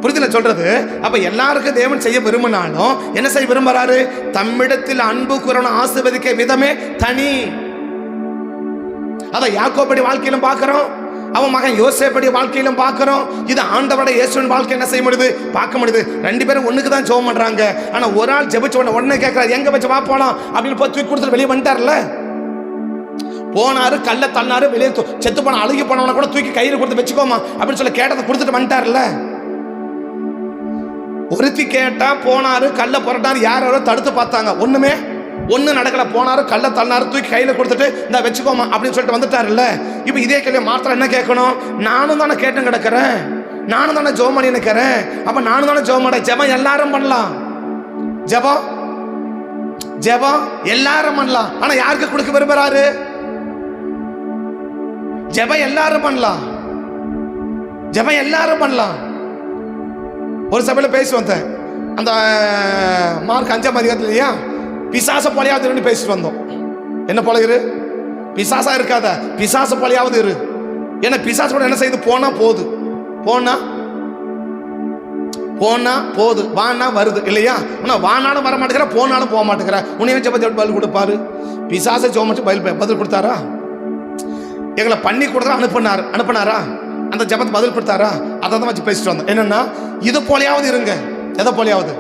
புரிதல சொல்றது. அப்ப எல்லாருக்கும் தேவன் செய்ய விரும்பினாலும் என்ன செய்ய விரும்புறாரு, தம்மிடத்தில் அன்பு கூறணும் ஆசீர்வதிக்க விதமே தனி. அத யாக்கோபுடைய வாழ்க்கையிலும் பார்க்கிறோம், அவன் மகன் யோசேப்புடைய வாழ்க்கையிலும் பார்க்கிறோம். இது ஆண்டவருடைய இயேசுவின் வாழ்க்கை என்ன செய்ய முடியுது, பார்க்க முடியுது. 2 பேரும் ஒண்ணுக்கு தான் ஜெபம் பண்றாங்க. ஆனா ஒரு ஆள் ஜெபிச்ச உடனே கேட்கிறார், எங்க வச்சு வா போலாம் அப்படின்னு போய் தூக்கி கொடுத்துட்டு வெளியே வந்துட்டார்ல. போனாரு, கல்ல தள்ளினாரு, வெளியே செத்து போன அழுகி போனவன கூட தூக்கி கையில் கொடுத்து வச்சுக்கோமா அப்படின்னு சொல்லி கேட்டதை கொடுத்துட்டு வந்துட்டார்ல. ஒருத்தி கேட்டா போனாரு, கல்ல புரட்டாரு, யாரோ தடுத்து பார்த்தாங்க, ஒண்ணு நடக்கல. போனாரு, கல்ல தள்ளினாரு, தூக்கி கையில கொடுத்துட்டு இந்த வச்சுக்கோமா அப்படின்னு சொல்லிட்டு வந்துட்டாருல்ல. இப்ப இதே கேள்வி மாத்திரம் என்ன கேட்கணும், நானும் தானே கேட்டு கிடக்கிறேன், நானும் தானே ஜெபம் பண்ணி நிற்கிறேன். அப்ப நானும் தானே ஜெபம் பண்ண, ஜெபம் எல்லாரும் பண்ணலாம், ஜெபம் எல்லாரும் பண்ணலாம். ஆனா யாருக்கு கொடுக்க விரும்புறாரு, ஜெபம் எல்லாரும் பண்ணலாம், ஜெபம் எல்லாரும் பண்ணலாம். ஒரு சபையில் பேசி வந்தேன், அந்த மார்க் 5ஆம் அதிகாரத்தில் இல்லையா, பிசாச போலையாவது பேசிட்டு வந்தோம். என்ன போல இரு, பிசாசா இருக்காத, பிசாச போலையாவது இரு. ஏன்னா பிசாசு கூட என்ன செய்யுது, போனா போகுது, போனா போகுது, வானா வருது இல்லையா. ஆனா வானாலும் வர மாட்டேங்கிற, போனாலும் போக மாட்டேங்கிற. உன்னைய ஜெபத்தை பதில் கொடுப்பாரு. பிசாசை ஜெபம் பதில் கொடுத்தாரா, எங்களை பண்ணி கொடுத்தா அனுப்புனாரா, அந்த ஜெபத்தை பதில் கொடுத்தாரா. அதை தான் வச்சு பேசிட்டு வந்தோம். என்னன்னா இது போலையாவது இருங்க, எதை போலையாவது,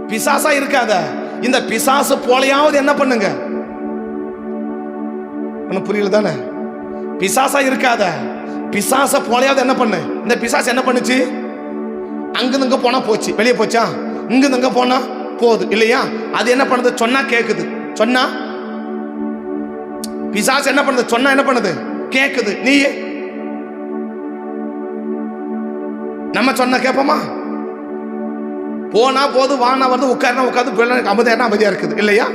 பிசாசா இருக்காத, இந்த பிசாசு போலையாவது என்ன பண்ணுங்க. புரியல தானே, பிசாசா இருக்காத, பிசாச போலையாவது என்ன பண்ணு. இந்த பிசாசு என்ன பண்ணுச்சு, அங்கிருந்துங்க போனா போச்சு, வெளியே போச்சா, இங்கிருந்துங்க போனா போகுது இல்லையா. அது என்ன பண்ணுது, சொன்னா கேக்குது, சொன்னா பிசாசு என்ன பண்ணுது, சொன்னா என்ன பண்ணுது, கேக்குது. நீ நம்ம சொன்ன கேட்போமா, போனா போது, வானா வருது, உட்கார்னா உட்காந்து, அமைதியா இருக்குது இல்லையா.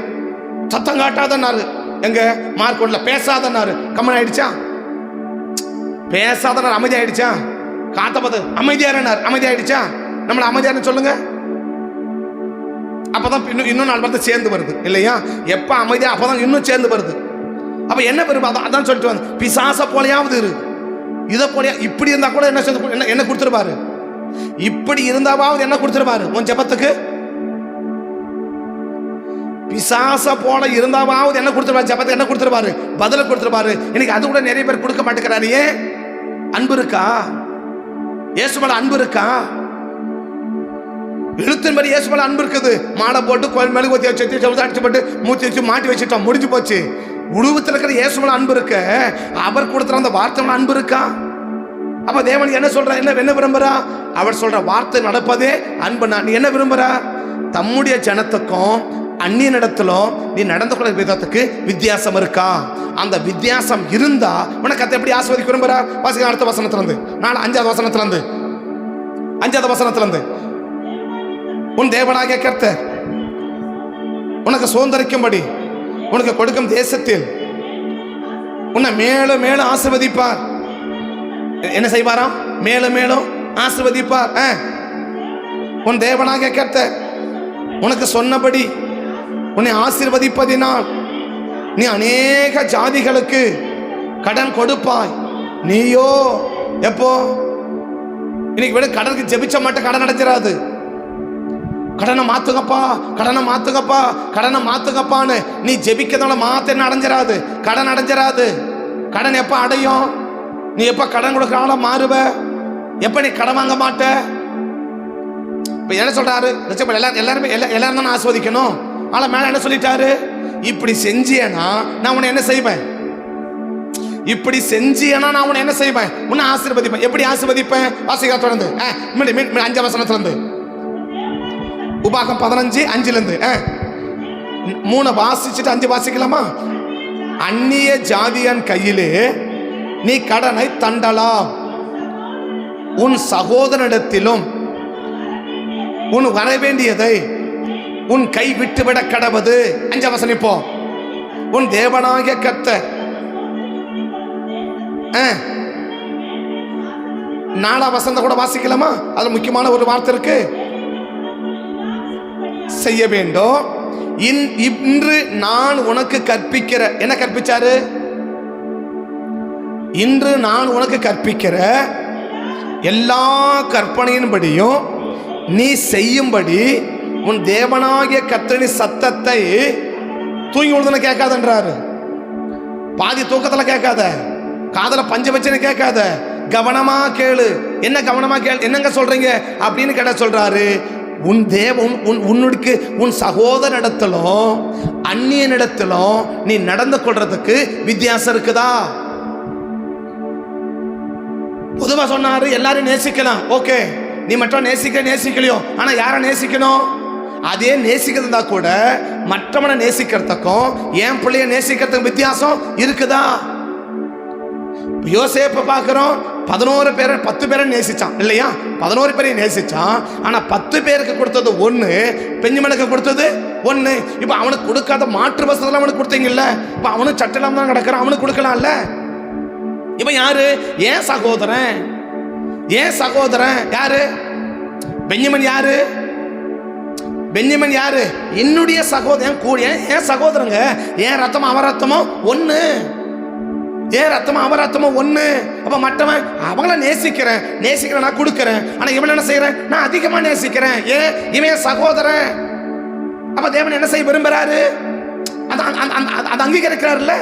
சத்தம் காட்டாதன்னாரு, எங்க மார்க்கெட்ல பேசாதன்னாரு, கம்மன் ஆயிடுச்சா, பேசாதனார் அமைதி ஆயிடுச்சா, காத்த பார்த்து அமைதியாரனார் அமைதி ஆயிடுச்சா. நம்மள அமைதியாரு சொல்லுங்க, அப்பதான் இன்னும் 4 பேர்த்து சேர்ந்து வருது இல்லையா. எப்ப அமைதியா அப்பதான் இன்னும் சேர்ந்து வருது. அப்ப என்ன பெரும், அதான் சொல்லிட்டு வந்து பிசாச போலையாவது இரு, இதை போல இப்படி இருந்தா கூட என்ன கொடுத்துருப்பாரு, இப்படி இருந்தாவது என்ன கொடுத்துருப்பாரு உன் ஜெபத்துக்கு. பிசாச போல இருந்தாவது என்ன கொடுத்துருப்பாரு, ஜெபத்துக்கு என்ன கொடுத்துருப்பாரு, பதில கொடுத்துருப்பாரு. இன்னைக்கு அது கூட நிறைய பேர் கொடுக்க மாட்டேங்கிறாரு. ஏன், அன்பு இருக்கா, இயேசு மேல அன்பு இருக்கா, எழுத்தின்படி இயேசு மேல அன்பு இருக்குது. மாடை போட்டு கோயில் மேலே ஊற்றி வச்சு அடிச்சு போட்டு மூச்சு வச்சு மாட்டி வச்சுட்டோம், முடிஞ்சு போச்சு. உருவத்தில் இருக்கிற இயேசு மேல அன்பு இருக்க, அவர் கொடுத்துற அந்த வார்த்தை மேல அன்பு இருக்கா. அப்ப தேவன் என்ன சொல்ற, என்ன விரும்புறா, அவர் சொல்ற வார்த்தை நடப்பதே அன்பு. நீ என்ன விரும்புற, தம்முடைய ஜனத்துக்கும் அந்நியனிடத்திலும் நீ நடந்து கொள்ள விதத்துக்கு வித்தியாசம் இருக்கா? அந்த வித்தியாசம் இருந்தா உனக்கு அதை எப்படி ஆசீர்வதிக்க விரும்புறார்? வாசிக்க அடுத்த வசனத்திலிருந்து, 5வது வசனத்திலிருந்து, 5வது வசனத்திலிருந்து, உன் தேவனாகிய கர்த்தர் உனக்கு சுதந்தரிக்கும்படி உனக்கு கொடுக்கும் தேசத்தில் உன்னை மேலும் மேலும் ஆசீர்வதிப்பார். என்ன செய்வாராம்? மேலும் மேலும் ஆசீர்வதிப்பார். உன் தேவனாகிய கர்த்தர் உனக்கு சொன்னபடி உன்னை ஆசீர்வதிப்பதினால் நீ அநேக ஜாதிகளுக்கு கடன் கொடுப்பாய். நீயோ எப்போ? இன்னைக்கு விட கடனுக்கு ஜெபிச்ச மட்டும் கடன் அடைஞ்சிடாது. கடனை மாத்துங்கப்பா, கடனை மாத்துங்கப்பா, கடனை மாத்துங்கப்பான்னு நீ ஜெபிக்கிறதால மாத்த என்ன அடைஞ்சிடாது, கடன் அடைஞ்சிடாது. கடன் எப்ப அடையும்? நீ எப்ப கடன் கொடுக்கறால மாறுவ, எப்ப நீ கடன் வாங்க மாட்ட. இப்ப என்ன சொல்றாரு? எல்லாரும் தான் ஆஸ்வதிக்கணும். ஆனா மேல என்ன சொல்லிட்டாரு? இப்படி செஞ்சியனா நான் உன்னை என்ன செய்வேன்? இப்படி செஞ்சியனா நான் உன்னை என்ன செய்வேன்? உன்னை ஆசீர்வதிப்பேன். எப்படி ஆசீர்வதிப்பேன்? வாசிக்க தொடர்ந்து 5 வசனத்திலிருந்து, உபாகம் 15:5 3 வாசிச்சுட்டு 5 வாசிக்கலாமா? அந்நிய ஜாதியன் கையிலே நீ கடனை தண்டலாம், உன் சகோதரனிடத்திலும் உன் வர வேண்டியதை உன் கை விட்டுவிட கடவது. 5 வசனிப்போம். உன் தேவனாகிய கர்த்தர் 4 வசனத்தை கூட வாசிக்கலாமா? அது முக்கியமான ஒரு வார்த்தை இருக்கு. செய்ய வேண்டும். இன்று நான் உனக்கு கற்பிக்கிற, என்ன கற்பிச்சாரு? இன்று நான் உனக்கு கற்பிக்கிற எல்லா கற்பனையின்படியும் நீ செய்யும்படி உன் தேவனாகிய கர்த்தரின் சத்தத்தை தூங்கி விழுதுன்னு கேட்காதன்றாரு. பாதி தூக்கத்துல கேட்காத, காதல பஞ்ச வச்சுன்னு கேட்காத, கவனமா கேளு. என்ன கவனமா கேளு? என்னங்க சொல்றீங்க அப்படின்னு கேட்ட சொல்றாரு. உன் உன்னுக்கு உன் சகோதரனிடத்திலும் அந்நியனிடத்திலும் நீ நடந்து கொள்றதுக்கு வித்தியாசம் இருக்குதா? பொதுவா சொன்னாரு எல்லாரும் நேசிக்கலாம். ஓகே, நீ மட்டும் நேசிக்கலையோ, ஆனா யார நேசிக்கணும்? அதே நேசிக்கிறதா கூட மற்றவனை நேசிக்கிறதுக்கும் என் பிள்ளைய நேசிக்கிறதுக்கும் வித்தியாசம் இருக்குதா? யோசேப்பை பார்க்கிறோம். 11 பேரை 10 பேரை நேசிச்சான் இல்லையா? 11 பேரை நேசிச்சான். ஆனா 10 பேருக்கு கொடுத்தது 1, பெஞ்சமினுக்கு கொடுத்தது 1. இப்ப அவனுக்கு கொடுக்காத மாற்று வசதிலாம் அவனுக்கு கொடுத்தீங்கல்ல, இப்ப அவனும் சட்டலாம் தான் கிடக்கிறான், அவனுக்கு கொடுக்கலாம்ல. இவன் யாரு? ஏன் சகோதரன். ஏன் சகோதரன் யாரு? பெஞ்சமின் யாரு? பெஞ்சமின் யாரு? என்னுடைய சகோதரன். கூட ஏன் சகோதரங்க? ஏன் ரத்தமும் அவன் ரத்தமும் ஒண்ணு. ஏன் ரத்தமும் அவன் ரத்தமும் ஒண்ணு. அப்ப மற்றவன் அவங்கள நேசிக்கிறேன் நான் கொடுக்கிறேன். ஆனா இவன் என்ன செய்யறேன்? நான் அதிகமா நேசிக்கிறேன். ஏன்? இவன் சகோதரன். அப்ப தேவன் என்ன செய்ய விரும்புறாரு? அது அங்கீகரிக்கிறாருல்ல.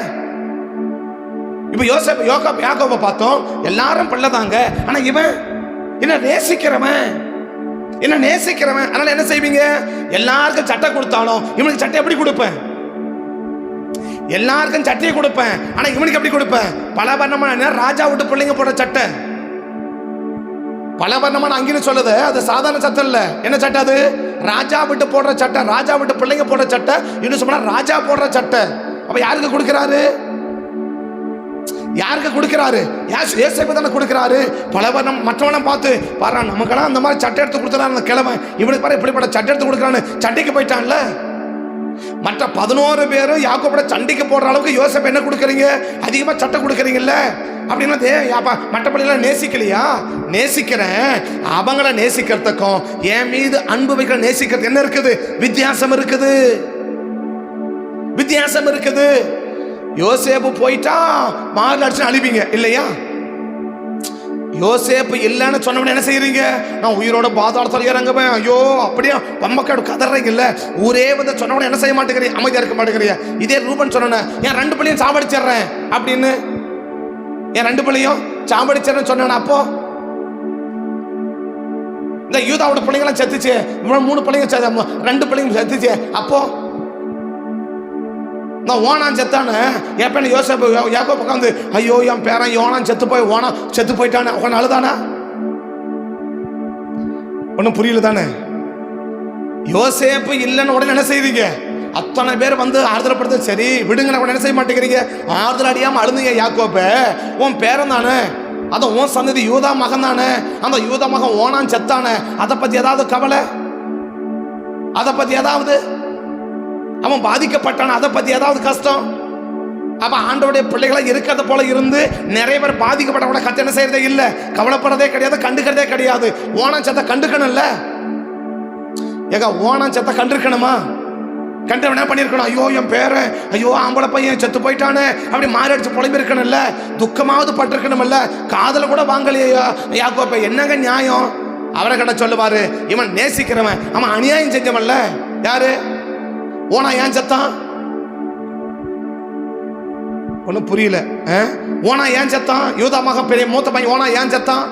இப்ப யாக்கோபை பார்த்தோம், எல்லாரும் பிள்ளைதாங்க. ஆனா இவன் என்ன நேசிக்கிறவன், அதனால என்ன செய்வீங்க? எல்லாருக்கும் சட்டை கொடுத்தாலும் இவனுக்கு சட்டை எப்படி கொடுப்பேன்? எல்லாருக்கும் சட்டையை கொடுப்பேன், ஆனா இவனுக்கு எப்படி கொடுப்பேன்? பல வர்ணமான ராஜா விட்டு பிள்ளைங்க போடுற சட்டை, பல வர்ணமான அங்கின்னு சொல்லுது. அது சாதாரண சட்டை இல்ல. என்ன சட்டை அது? ராஜா விட்டு போடுற சட்டை, ராஜா விட்டு பிள்ளைங்க போடுற சட்டை. இன்னும் சொன்னா ராஜா போடுற சட்டை. அப்ப யாருக்கு கொடுக்கிறாரு? யாருக்கு கொடுக்கிறாரு? யோசேப்பு தானே கொடுக்கிறாரு. பலவர்ணம் மற்றவனும் பார்த்து பாரு, நமக்கெல்லாம் அந்த மாதிரி சட்டை எடுத்து கொடுத்துறாரு அந்த கிழமை, இவனுக்கு பாரு இப்படிப்பட்ட சட்டை எடுத்து கொடுக்குறான்னு சண்டைக்கு போயிட்டான்ல. மற்ற 11 பேரும் யாக்கோபோட சண்டைக்கு போடுற அளவுக்கு யோசேப்பு என்ன கொடுக்குறீங்க? அதிகமா சட்டை கொடுக்குறீங்கல்ல. அப்படின்னா மற்ற பிள்ளைகளை நேசிக்கலையா? நேசிக்கிறேன். அவங்கள நேசிக்கிறதுக்கும் என் மீது அன்பு வைக்கிற நேசிக்கிறது என்ன இருக்குது? வித்தியாசம் இருக்குது. யோசேப்பு போயிட்டா மாறு அடிச்சு அழிப்பீங்க இல்லையா? யோசேப்பு இல்லைன்னு சொன்னவன என்ன செய்யறீங்க? நான் உயிரோட பாதாளத்தில் இறங்குவேன், ஐயோ அப்படியே பம்மக்காடு கதறீங்க இல்ல. ஊரே வந்து சொன்னவன என்ன செய்ய மாட்டேங்கிறீங்க? அமைதியா இருக்க மாட்டேங்கிறீங்க. இதே ரூபன் சொன்ன என் 2 பிள்ளையும் சாவடிச்சிடுறேன் அப்படின்னு, என் 2 பிள்ளையும் சாவடிச்சிடுறேன்னு சொன்ன. அப்போ இந்த யூதாவோட பிள்ளைங்களாம் செத்துச்சு, 3 பிள்ளைங்க 2 பிள்ளைங்க செத்துச்சு. அப்போ நான் ஓனான் செத்தானே எப்ப யோசேப்பு யாக்கோபு உட்காந்து ஐயோ என் பேரன் யோனான் செத்து போயிட்டானே உட்காந்து அழுதானா? ஒன்றும் புரியல தானே? யோசேப்பு இல்லைன்னு உடனே என்ன செய்வீங்க? அத்தனை பேர் வந்து ஆறுதல் படுத்த, சரி விடுங்க, என்ன செய்ய மாட்டேங்கிறீங்க? ஆறுதல் அடியாம அழுந்தீங்க. யாக்கோபு உன் பேரன் தானே, அது உன் சந்ததி, யூதா மகன் தானே, அந்த யூதா மகன் ஓனான் செத்தானே, அதை பத்தி ஏதாவது கவலை? அதை பத்தி ஏதாவது அவன் பாதிக்கப்பட்டான, அதை பத்தி ஏதாவது கஷ்டம்? அப்ப ஆண்டவருடைய பிள்ளைகளை இருக்கிறது போல இருந்து நிறைய பேர் பாதிக்கப்பட்ட கத்த என்ன செய்யறதே இல்ல, கவலைப்படுறதே கிடையாது, கண்டுக்கிறதே கிடையாது. ஓனான் செத்த கண்டுக்கணும்ல, ஏங்க ஓனான் செத்த கண்டிருக்கணுமா? கண்டவனா பண்ணிருக்கணும். ஐயோ என் பேரன், ஐயோ ஆம்பளை பையன் செத்து போயிட்டானே, அப்படி மாறி அடிச்சு புலம்பி இருக்கணும்ல, துக்கமாவது பட்டிருக்கணும்ல. காதல கூட வாங்கலையா யாக்கோபு? என்னங்க நியாயம்? அவரை கிட்ட சொல்லுவாரு, இவன் நேசிக்கிறவன், அவன் அநியாயம் செஞ்சவன்ல. யாரு? ஓனா ஏன் செத்தான்? ஒன்னும் புரியல. ஓனா ஏன் செத்தான்? யூதா மகன் பெரிய மூத்த பையன் ஓனா ஏன் செத்தான்?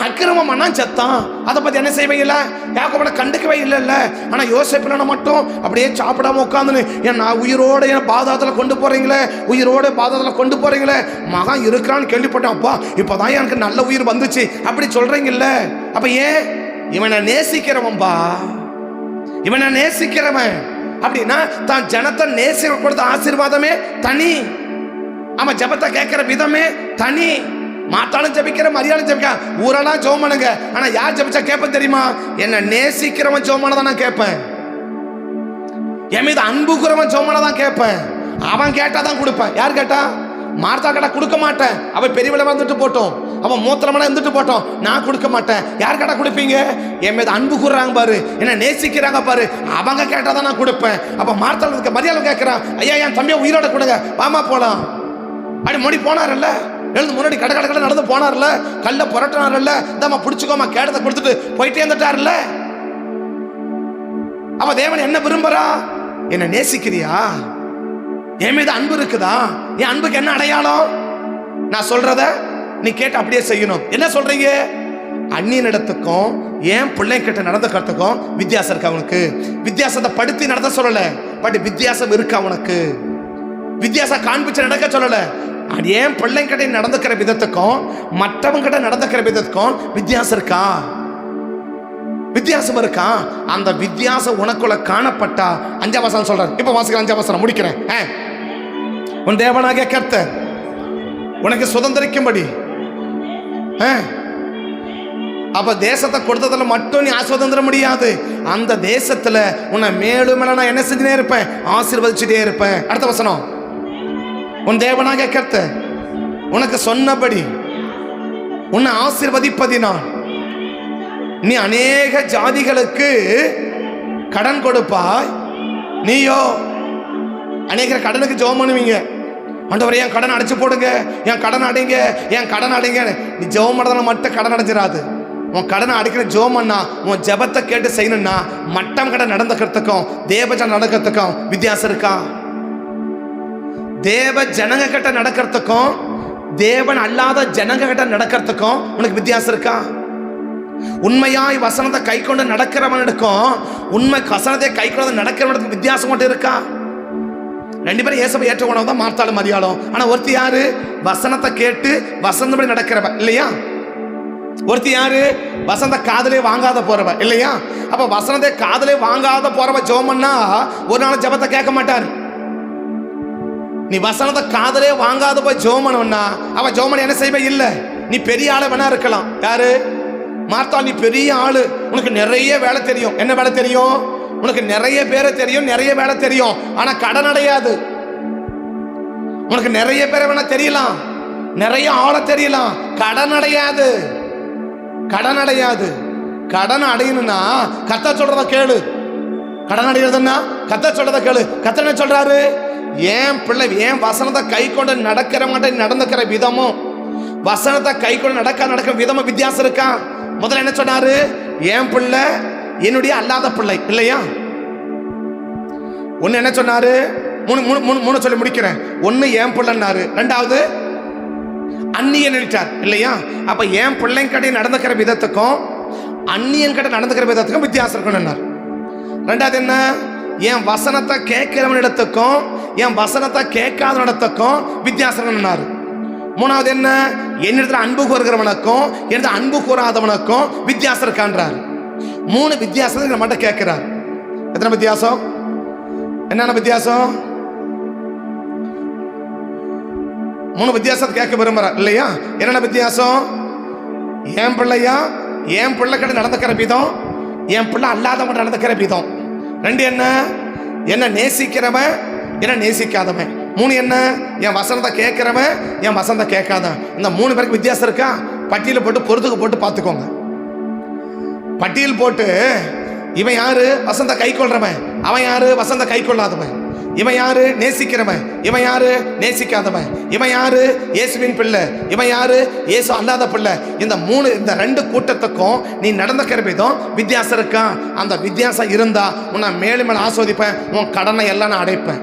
அக்கிரமம் பண்ணா செத்தான். அதை பத்தி என்ன செய்வீங்கள? யாக்கோபை கண்டுக்கவே இல்லைல்ல. ஆனா யோசேப்பு மட்டும் அப்படியே சாப்பிடாம உட்காந்துன்னு, என் நான் உயிரோட என் பாதாளத்துல கொண்டு போறீங்களே, உயிரோட பாதாளத்துல கொண்டு போறீங்களே, மகன் இருக்கிறான்னு கேள்விப்பட்டேன், அப்பா இப்பதான் எனக்கு நல்ல உயிர் வந்துச்சு அப்படி சொல்றீங்கல்ல. அப்ப ஏன்? இவனை நேசிக்கிறவன்பா, இவனை நேசிக்கிறவன். அப்படின்னா தான் ஜனத்தை நேசிக்க கொடுத்த ஆசீர்வாதமே தனி, அவன் ஜபத்தை கேட்கிற விதமே தனி. மாத்தாலும் ஜபிக்கிற, மரியாதை ஜபிக்க, ஊரெல்லாம் ஜோம் பண்ணுங்க. ஆனா யார் ஜபிச்சா கேட்பேன் தெரியுமா? என்ன நேசிக்கிறவன் ஜோமான தான் நான் கேட்பேன். என் மீது அன்புக்குறவன் ஜோமான தான் கேட்பேன். அவன் கேட்டா தான் கொடுப்பேன். யார் கேட்டா? மார்த்தா கேட்டா கொடுக்க மாட்டேன். அவன் பெரியவளை வந்துட்டு போட்டோம், அவன் மூத்திரமான இருந்துட்டு போட்டோம், நான் கொடுக்க மாட்டேன். யார் கேட்டா கொடுப்பீங்க? என் மீது அன்பு கூறுறாங்க பாரு, என்ன நேசிக்கிறாங்க பாரு, அவங்க கேட்டா தான் நான் கொடுப்பேன். அப்ப மார்த்தாளுக்கு மரியாதை கேட்கிறான், ஐயா என் தம்பியை உயிரோட கொடுங்க, வாமா போலாம். அப்படி மொழி போனார்ல, எழுந்து முன்னாடி கடை கடை நடந்து போனார்ல, கல்ல புரட்டினார்ல, இதாம்மா பிடிச்சிக்கோமா கேடத்தை கொடுத்துட்டு போயிட்டே இருந்துட்டார்ல. அப்ப தேவன் என்ன விரும்புறா? என்ன நேசிக்கிறியா? என் மீது அன்பு இருக்குதா? என் அன்புக்கு என்ன அடையாளம்? நான் சொல்றத நீ கேட்டு அப்படியே செய்யணும். என்ன சொல்றீங்க? அந்நியனிடத்துக்கும் ஏன் பிள்ளைங்கிட்ட நடந்துக்கிறதுக்கும் வித்தியாசம் இருக்கு அவனுக்கு. வித்தியாசத்தை படுத்தி நடத்த சொல்லல, பட் வித்தியாசம் இருக்கு அவனுக்கு. வித்தியாசம் காண்பிச்சு நடக்க சொல்லல. ஏன் பிள்ளைங்கிட்ட நடந்துக்கிற விதத்துக்கும் மற்றவங்க கிட்ட நடந்துக்கிற விதத்துக்கும் வித்தியாசம் இருக்கா? வித்தியாசம் இருக்கா? அந்த வித்தியாசம் உனக்குள்ள காணப்பட்டா, 5ஆம் வசனம் சொல்றாரு. இப்ப வாசிக்கிற 5ஆம் வசனம் முடிக்கிறேன். உன் தேவனாகிய கர்த்தர் உனக்கு சுதந்திரிக்கும்படி, அப்ப தேசத்தை கொடுத்ததுல மட்டும் நீ ஆஸ்வதந்திர முடியாது. அந்த தேசத்துல உன்னை மேலும் மேல நான் என்ன செஞ்சுட்டே இருப்பேன்? ஆசீர்வதிச்சுட்டே இருப்பேன். அடுத்த வசனம், உன் தேவனாகிய கர்த்தர் உனக்கு சொன்னபடி உன்னை ஆசீர்வதிப்பதினால் நீ அநேக ஜாதிகளுக்கு கடன் கொடுப்பாய். நீயோ அநேக கடனுக்கு ஜெபம் பண்ணுவீங்க. ஆண்டவரே என் கடன் அடைச்சு போடுங்க, என் கடன் அடைங்க, என் கடன் அடைங்க. நீ ஜெபம் பண்ணதால மட்டும் கடன் அடைஞ்சிடாது. உன் கடனை அடைக்கிற ஜெபம் பண்ணா, உன் ஜெபத்தை கேட்டு செய்யணும்னா மட்டம் கடை நடந்துக்கிறதுக்கும் தேவஜனம் நடக்கிறதுக்கும் வித்தியாசம் இருக்கா? தேவ ஜனங்க கிட்ட நடக்கிறதுக்கும் தேவன் அல்லாத ஜனங்க கிட்ட நடக்கிறதுக்கும் உனக்கு வித்தியாசம் இருக்கா? உண்மையாய் வசனத்தை கை கொண்டு நடக்கிறவனுக்கும் உண்மை வசனத்தை கை கொண்டு நடக்கிறவனுக்கு வித்தியாசம் மட்டும் இருக்கா? ரெண்டு பேரும் இயேசுவை ஏற்றுக்கொண்டவங்க தான் மார்த்தாளும் மரியாளும். ஆனா ஒருத்தி யாரு? வசனத்தை கேட்டு வசனப்படி நடக்கிறவ இல்லையா? ஒருத்தி யாரு? வசனத்தை காதலே வாங்காத போறவ இல்லையா? அப்ப வசனத்தை காதலே வாங்காத போறவ ஜெபம் பண்ணா ஒரு நாள் ஜெபத்தை கேட்க மாட்டாரு. நீ வசனத்தை காதலே வாங்காத போய் ஜெபம் பண்ணவனா அவ ஜெபம் பண்ண என்ன செய்வே இல்ல. நீ பெரிய ஆளு வேணா இருக்கலாம். யாரு? மார்த்தா, நீ பெரிய ஆளு, உனக்கு நிறைய வேலை தெரியும். என்ன வேலை தெரியும்? உனக்கு நிறைய பேரை தெரியும், நிறைய வேலை தெரியும். ஆனா கடன் அடையாது. உனக்கு நிறைய பேரை வேணா தெரியலாம், நிறைய ஆளை தெரியலாம், கடன் அடையாது. கடன் அடையாது. கடன் அடையணும்னா கத்த சொல்றத கேளு. கடன் அடைகிறதுன்னா கத்த சொல்றத கேளு. கத்த என்ன சொல்றாரு? ஏன் பிள்ளை ஏன் வசனத்தை கை கொண்டு நடக்கிறவங்க நடந்துக்கிற விதமும் வசனத்தை கை கொண்டு நடக்கிற விதமும் வித்தியாசம் இருக்கா? முதல்ல என்ன சொன்னாரு? என் பிள்ளை என்னுடைய அல்லாத பிள்ளை இல்லையா? ஒன்னு என்ன சொன்னாரு? மூணு சொல்லி முடிக்கிறேன். ஒன்னு என் பிள்ளைன்னாரு, ரெண்டாவது அந்நியன் நினைச்சார் இல்லையா? அப்ப என் பிள்ளைங்க கடை நடந்துக்கிற விதத்துக்கும் அந்நியன் கடை நடந்துக்கிற விதத்துக்கும் வித்தியாசம் இருக்கணும். ரெண்டாவது என்ன? என் வசனத்தை கேட்கிறவன் இடத்துக்கும் என் வசனத்தை கேட்காத இடத்துக்கும் வித்தியாசம் இருக்கணும். மூணாவது என்ன? என்னிடத்துல அன்பு கூறுகிறவனுக்கும் என்னிடத்துல அன்பு கூறாதவனுக்கும் வித்தியாசம் இருக்கான்றார். 3 வித்தியாசம் நம்மகிட்ட கேட்கிறார். எத்தனை வித்தியாசம்? என்னென்ன வித்தியாசம்? 3 வித்தியாசத்தை கேட்க விரும்புற இல்லையா? என்னென்ன வித்தியாசம்? என் பிள்ளையா, என் பிள்ளை கிட்ட நடந்துக்கிற விதம், என் பிள்ளை அல்லாதவன் நடந்துக்கிற விதம். 2 என்ன? என்ன நேசிக்கிறவன், என்ன நேசிக்காதவன். 3 என்ன? என் வசனத்தை கேட்கிறவன், என் வசனத்தை கேட்காதவன். இந்த 3 பேருக்கு வித்தியாசம் இருக்கா? பட்டியல் போட்டு பொறுத்துக்கு போட்டு பார்த்துக்கோங்க. பட்டியல் போட்டு இவன் யாரு? வசந்த கை கொள்றவன். அவன் யாரு? வசந்த கை கொள்ளாதவன். இவன் யாரு? நேசிக்கிறவன். இவன் யாரு? நேசிக்காதவன். இவன் யாரு? இயேசுவின் பிள்ளை. இவன் யாரு? இயேசு அல்லாத பிள்ளை. இந்த 2 கூட்டத்துக்கும் நீ நடந்துக்கிற விதம் வித்தியாசம் இருக்கா? அந்த வித்தியாசம் இருந்தா உன்னை மேலும் மேலும் ஆஸ்வதிப்பேன். உன் கடனை எல்லாம் நான் அடைப்பேன்.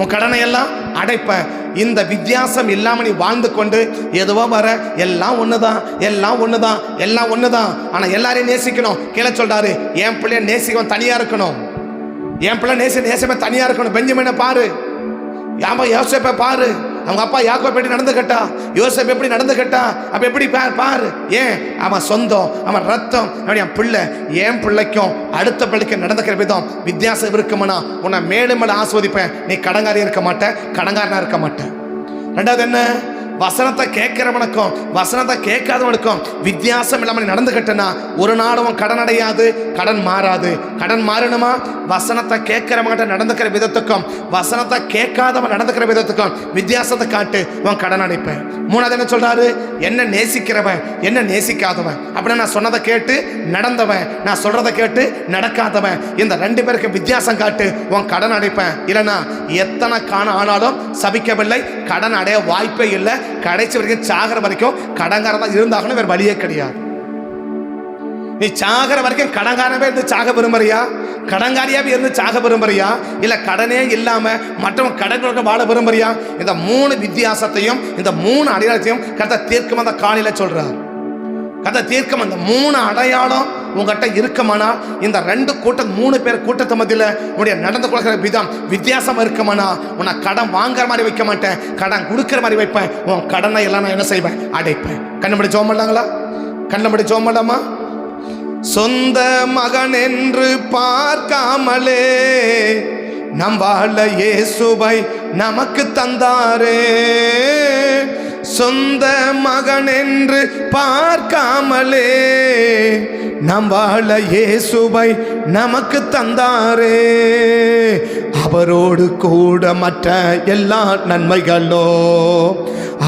உன் கடனை எல்லாம் அடைப்பேன். இந்த வித்தியாசம் இல்லாம நீ வாழ்ந்து கொண்டு எதுவோ வர எல்லாம் ஒண்ணுதான், எல்லாம் ஒண்ணுதான், எல்லாம் ஒண்ணுதான். ஆனா எல்லாரையும் நேசிக்கணும். கீழே சொல்றாரு, என் பிள்ளைய நேசிக்கணும், தனியா இருக்கணும். என் பிள்ளை நேசமே தனியா இருக்கணும். பெஞ்சமினை பாரு, யோசேப்பை பாரு. அவங்க அப்பா யாக்கோபு எப்படி நடந்துக்கிட்டா, யோசேப்பு எப்படி நடந்துக்கிட்டா, அப்ப எப்படி பாரு. ஏன்? அவன் சொந்தம், அவன் ரத்தம். என் பிள்ளை, என் பிள்ளைக்கும் அடுத்த பிள்ளைக்கும் நடந்துக்கிற விதம் வித்தியாசம் இருக்குமானா உன்னை மேலும் மேலும் ஆஸ்வதிப்பேன். நீ கடங்காரியா இருக்க மாட்டேன், கடங்காரனா இருக்க மாட்டேன். 2வது என்ன? வசனத்தை கேட்கிறவனுக்கும் வசனத்தை கேட்காதவனுக்கும் வித்தியாசம் இல்லாம நடந்துகிட்டனா ஒரு நாளும் கடன் அடையாது, கடன் மாறாது. கடன் மாறணுமா? வசனத்தை கேட்கிறவங்கிட்ட நடந்துக்கிற விதத்துக்கும் வசனத்தை கேட்காதவன் நடந்துக்கிற விதத்துக்கும் வித்தியாசத்தை காட்டு, உன் கடன் அடைப்பேன். 3வது என்ன சொல்றாரு? என்ன நேசிக்கிறவன், என்ன நேசிக்காதவன். அப்படின்னா நான் சொன்னதை கேட்டு நடந்தவன், நான் சொல்றதை கேட்டு நடக்காதவன். இந்த 2 பேருக்கு வித்தியாசம் காட்டு, உன் கடன் அடைப்பேன். இல்லைன்னா எத்தனை ஆனாலும் சபிக்கவில்லை, கடன் அடைய வாய்ப்பே இல்லை. கடைசி வரைக்கும் சாகர வரைக்கும் கடங்காரன் தான் இருந்தாகணும், வேற வழியே கிடையாது. நீ சாகர வரைக்கும் கடங்காரவே இருந்து சாக விரும்புறியா? கடங்காரியாவே இருந்து சாக விரும்புறியா? இல்ல கடனே இல்லாம மற்றவங்க கடன்களுக்கு வாழ விரும்புறியா? இந்த 3 வித்தியாசத்தையும் இந்த 3 அடையாளத்தையும் கர்த்தர் தீர்க்கம் அந்த காலையில சொல்றார். கதை தீர்க்கம் அந்த 3 அடையாளம் உங்ககிட்ட இருக்குமானா இந்த 2 கூட்டம் 3 பேர் கூட்டத்தை மத்தியில் உன்னுடைய நடந்து கொள்கிற விதம் வித்தியாசம் இருக்குமானா உன்னை கடன் வாங்குற மாதிரி வைக்க மாட்டேன், கடன் கொடுக்குற மாதிரி வைப்பேன். உன் கடனை எல்லாம் நான் என்ன செய்வேன்? அடைப்பேன். கண்ணபடி ஜெபம் பண்ணலாங்களா? கண்ணபடி ஜெபம் பண்ணலாமா? சொந்த மகன் என்று பார்க்காமலே நம் வாழ இயேசுவை நமக்கு தந்தாரே. சொந்த மகன் என்று பார்க்காமலே நம் வாழ இயேசுவை நமக்கு தந்தாரே. அவரோடு கூட மற்ற எல்லா நன்மைகளோ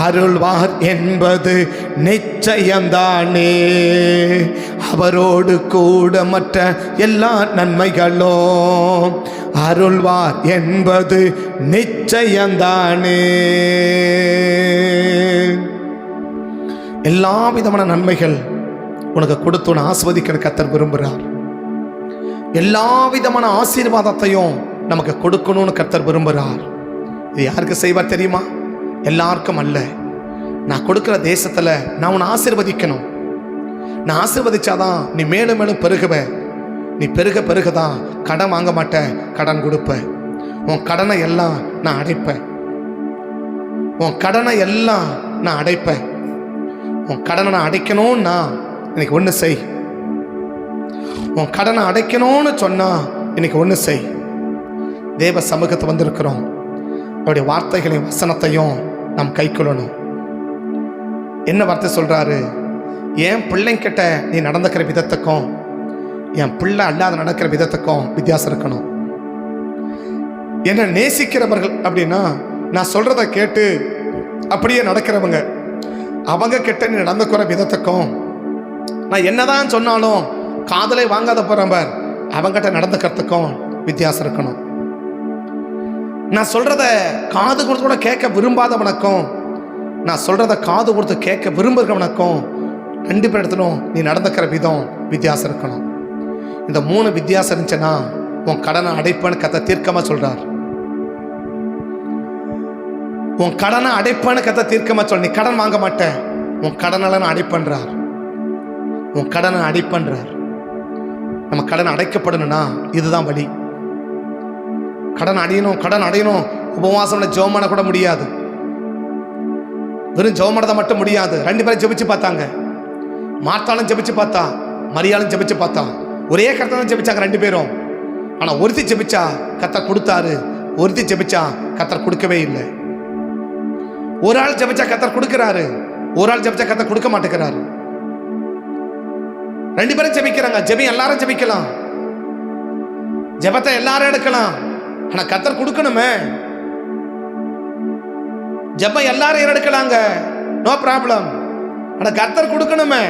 அருள்வார் என்பது நிச்சயம்தானே. அவரோடு கூட மற்ற எல்லா நன்மைகளோ அருள்வார் என்பது நிச்சயம்தானே. எல்லா விதமான நன்மைகள் உனக்கு கொடுத்து உன்னை ஆஸ்வதிக்க கர்த்தர் விரும்புகிறார். எல்லா விதமான ஆசீர்வாதத்தையும் நமக்கு கொடுக்கணும்னு கர்த்தர் விரும்புகிறார். இது யாருக்கு செய்வார் தெரியுமா? எல்லாருக்கும் அல்ல. நான் கொடுக்கிற தேசத்தில் நான் உன்னை ஆசீர்வதிக்கணும். நான் ஆசீர்வதிச்சாதான் நீ மேலும் மேலும் பெருகுவ. நீ பெருக பெருகதான் கடன் வாங்க மாட்டேன், கடன் கொடுப்ப. உன் கடனை எல்லாம் நான் அடைப்பேன். உன் கடனை எல்லாம் நான் அடைப்பேன். உன் கடனை நான் அடைக்கணும்னா இன்னைக்கு ஒன்று செய். உன் கடனை அடைக்கணும்னு சொன்னா இன்னைக்கு ஒன்று செய். தேவ சமூகத்தை வந்திருக்கிறோம். அவருடைய வார்த்தைகளையும் வசனத்தையும் நாம் கை கொள்ளணும். என்ன வார்த்தை சொல்றாரு? என் பிள்ளைங்கிட்ட நீ நடந்துக்கிற விதத்துக்கும் என் பிள்ளை அல்லாத நடக்கிற விதத்துக்கும் வித்தியாசம் இருக்கணும். என்ன நேசிக்கிறவர்கள் அப்படின்னா நான் சொல்றதை கேட்டு அப்படியே நடக்கிறவங்க, அவங்க கிட்ட நீ நடந்துக்கிற விதத்துக்கும் நான் என்னதான் சொன்னாலும் காதலை வாங்காத போறவர் அவங்ககிட்ட நடந்துக்கிறதுக்கும் வித்தியாசம் இருக்கணும். நான் சொல்றத காது கொடுத்து கூட கேட்க விரும்பாதவனுக்கும் நான் சொல்றத காது கொடுத்து கேட்க விரும்புகிறவனுக்கும் 2 பேரிடத்திலும் நீ நடந்துக்கிற விதம் வித்தியாசம் இருக்கணும். இந்த 3 வித்தியாசம் இருந்துச்சுன்னா உன் கடனை அடைப்பேன்னு கர்த்தர் தீர்க்கமா சொல்றார். உன் கடனை அடைப்பேன்னு கர்த்தர் தீர்க்கமா சொல்ற. நீ கடன் வாங்க மாட்டேன், உன் கடனெல்லாம் நான் அடைப்பேன்றார். உன் கடனை அடைப்பேன்றார். நம்ம கடன் அடைக்கப்படணும்னா இதுதான் வழி. கடன் அடையணும், கடன் அடையணும். உபவாசம் ஜெபம் பண்ண கூட முடியாது. வெறும் ஜெபம் பண்ணத மட்டும் முடியாது. 2 பேரும் ஜெபிச்சு பார்த்தாங்க. மார்த்தாலும் ஜெபிச்சு பார்த்தா, மரியாளும் ஜெபிச்சு பார்த்தா. ஒரே கர்த்தர் ஜெபிச்சாங்க 2 பேரும். ஆனால் ஒருத்தி ஜெபிச்சா கர்த்தர் கொடுத்தாரு, ஒருத்தி ஜெபிச்சா கர்த்தர் கொடுக்கவே இல்லை. ஒரு ஆள் ஜெபிச்சா கர்த்தர் கொடுக்கிறாரு, ஒரு ஆள் ஜெபிச்சா கர்த்தர் கொடுக்க மாட்டேங்கிறாரு. 2 பேரும் ஜெபிக்கிறாங்க. எல்லாரும் ஜெபிக்கலாம், ஜெபத்தை எல்லாரும் எடுக்கலாம், ஆனா கர்த்தர் கொடுக்கணுமே. ஜெபம் எல்லாரும் எடுக்கலாங்க, நோ ப்ராப்ளம், ஆனா கர்த்தர் கொடுக்கணுமே.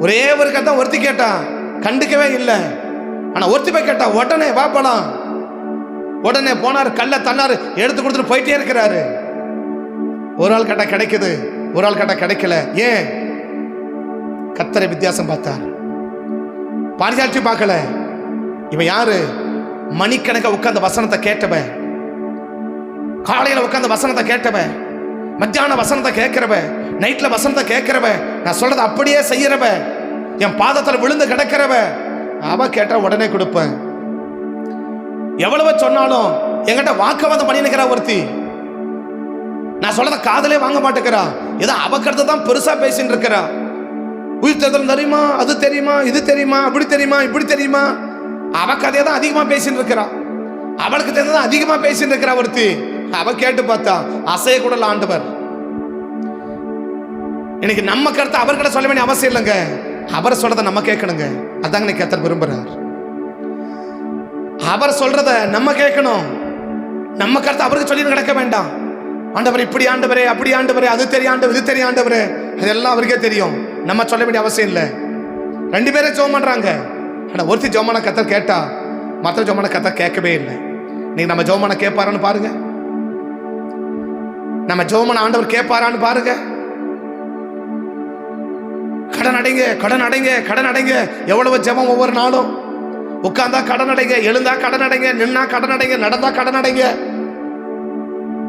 ஒரே ஒரு கர்த்தர் ஒருத்தி கேட்டா கண்டுக்கவே இல்லை, ஆனா ஒருத்தி போய் கேட்டா உடனே வா போலாம், உடனே போனார், கல்ல தன்னாரு, எடுத்து கொடுத்துட்டு போயிட்டே இருக்கிறாரு. ஒரு ஆள் கேட்டா கிடைக்குது, ஒரு ஆள் கேட்டா கிடைக்கல. ஏன்? கர்த்தரை வித்தியாசம் பார்த்தார், பார்சாட்சி பார்க்கல. இவன் யாரு? மணிக்கணக்க உட்கார்ந்த வசனத்தை கேட்டவன், காலையில உட்கார்ந்த வசனத்தை கேட்டவன், மத்தியான வசனத்தை கேட்கிறவன், நைட்ல வசனத்தை கேட்கிறவன், நான் சொல்றதை அப்படியே செய்யறவன், என் பாதத்தில் விழுந்து கிடக்கிறவன். அவ கேட்டா உடனே கொடுப்பேன். எவ்வளவு சொன்னாலும் என்கிட்ட வாக்குவாதம் பண்ணினுக்கிறா ஒருத்தி, நான் சொல்றத காதலே வாங்க மாட்டேங்கிறா. ஏதோ அவக்கடுத்து தான் பெருசா பேசிட்டு இருக்கிறா. உயிர் தேர்தல் தெரியுமா, அது தெரியுமா, இது தெரியுமா, அப்படி தெரியுமா, இப்படி தெரியுமா, அவ கதையை தான் அதிகமா பேசிட்டு இருக்கிறா. அவளுக்கு தெரிஞ்சதான் அதிகமா பேசிட்டு இருக்கிறா ஒருத்தி. அவ கேட்டு பார்த்தா அசைய கூட ஆண்டவர். இன்னைக்கு நம்ம கருத்தை அவர்கிட்ட சொல்ல வேண்டிய அவசியம் இல்லைங்க, அவர் சொல்றதை நம்ம கேட்கணுங்க. அதாங்க நீ கர்த்தர் விரும்புறார். அவர் சொல்றத நம்ம கேட்கணும், நம்ம கருத்தை அவருக்கு சொல்லி கிடக்க வேண்டாம். ஆண்டவர் இப்படி ஆண்டவரே, அப்படி ஆண்டவரே, அது தெரியும் ஆண்டவர், இது தெரியும் ஆண்டவரே, அதெல்லாம் அவருக்கே தெரியும், நம்ம சொல்ல வேண்டிய அவசியம் இல்லை. 2 பேரும் ஜெபம் பண்றாங்க, ஆனா ஒருத்தி ஜெபமான கர்த்தர் கேட்டா, மற்ற ஜெபமான கர்த்தர் கேட்கவே இல்லை. நீங்க நம்ம ஜெபமான கேட்பாரான்னு பாருங்க, நம்ம ஜெபமான ஆண்டவர் கேட்பாரான்னு பாருங்க. கடன் அடைங்க, கடன் அடைங்க, கடன் அடைங்க. எவ்வளவு ஜெபம் ஒவ்வொரு நாளும். உட்கார்ந்தா கடன் அடைங்க, எழுந்தா கடன் அடைங்க, நின்னா கடன் அடைங்க, நடந்தா கடன் அடைங்க.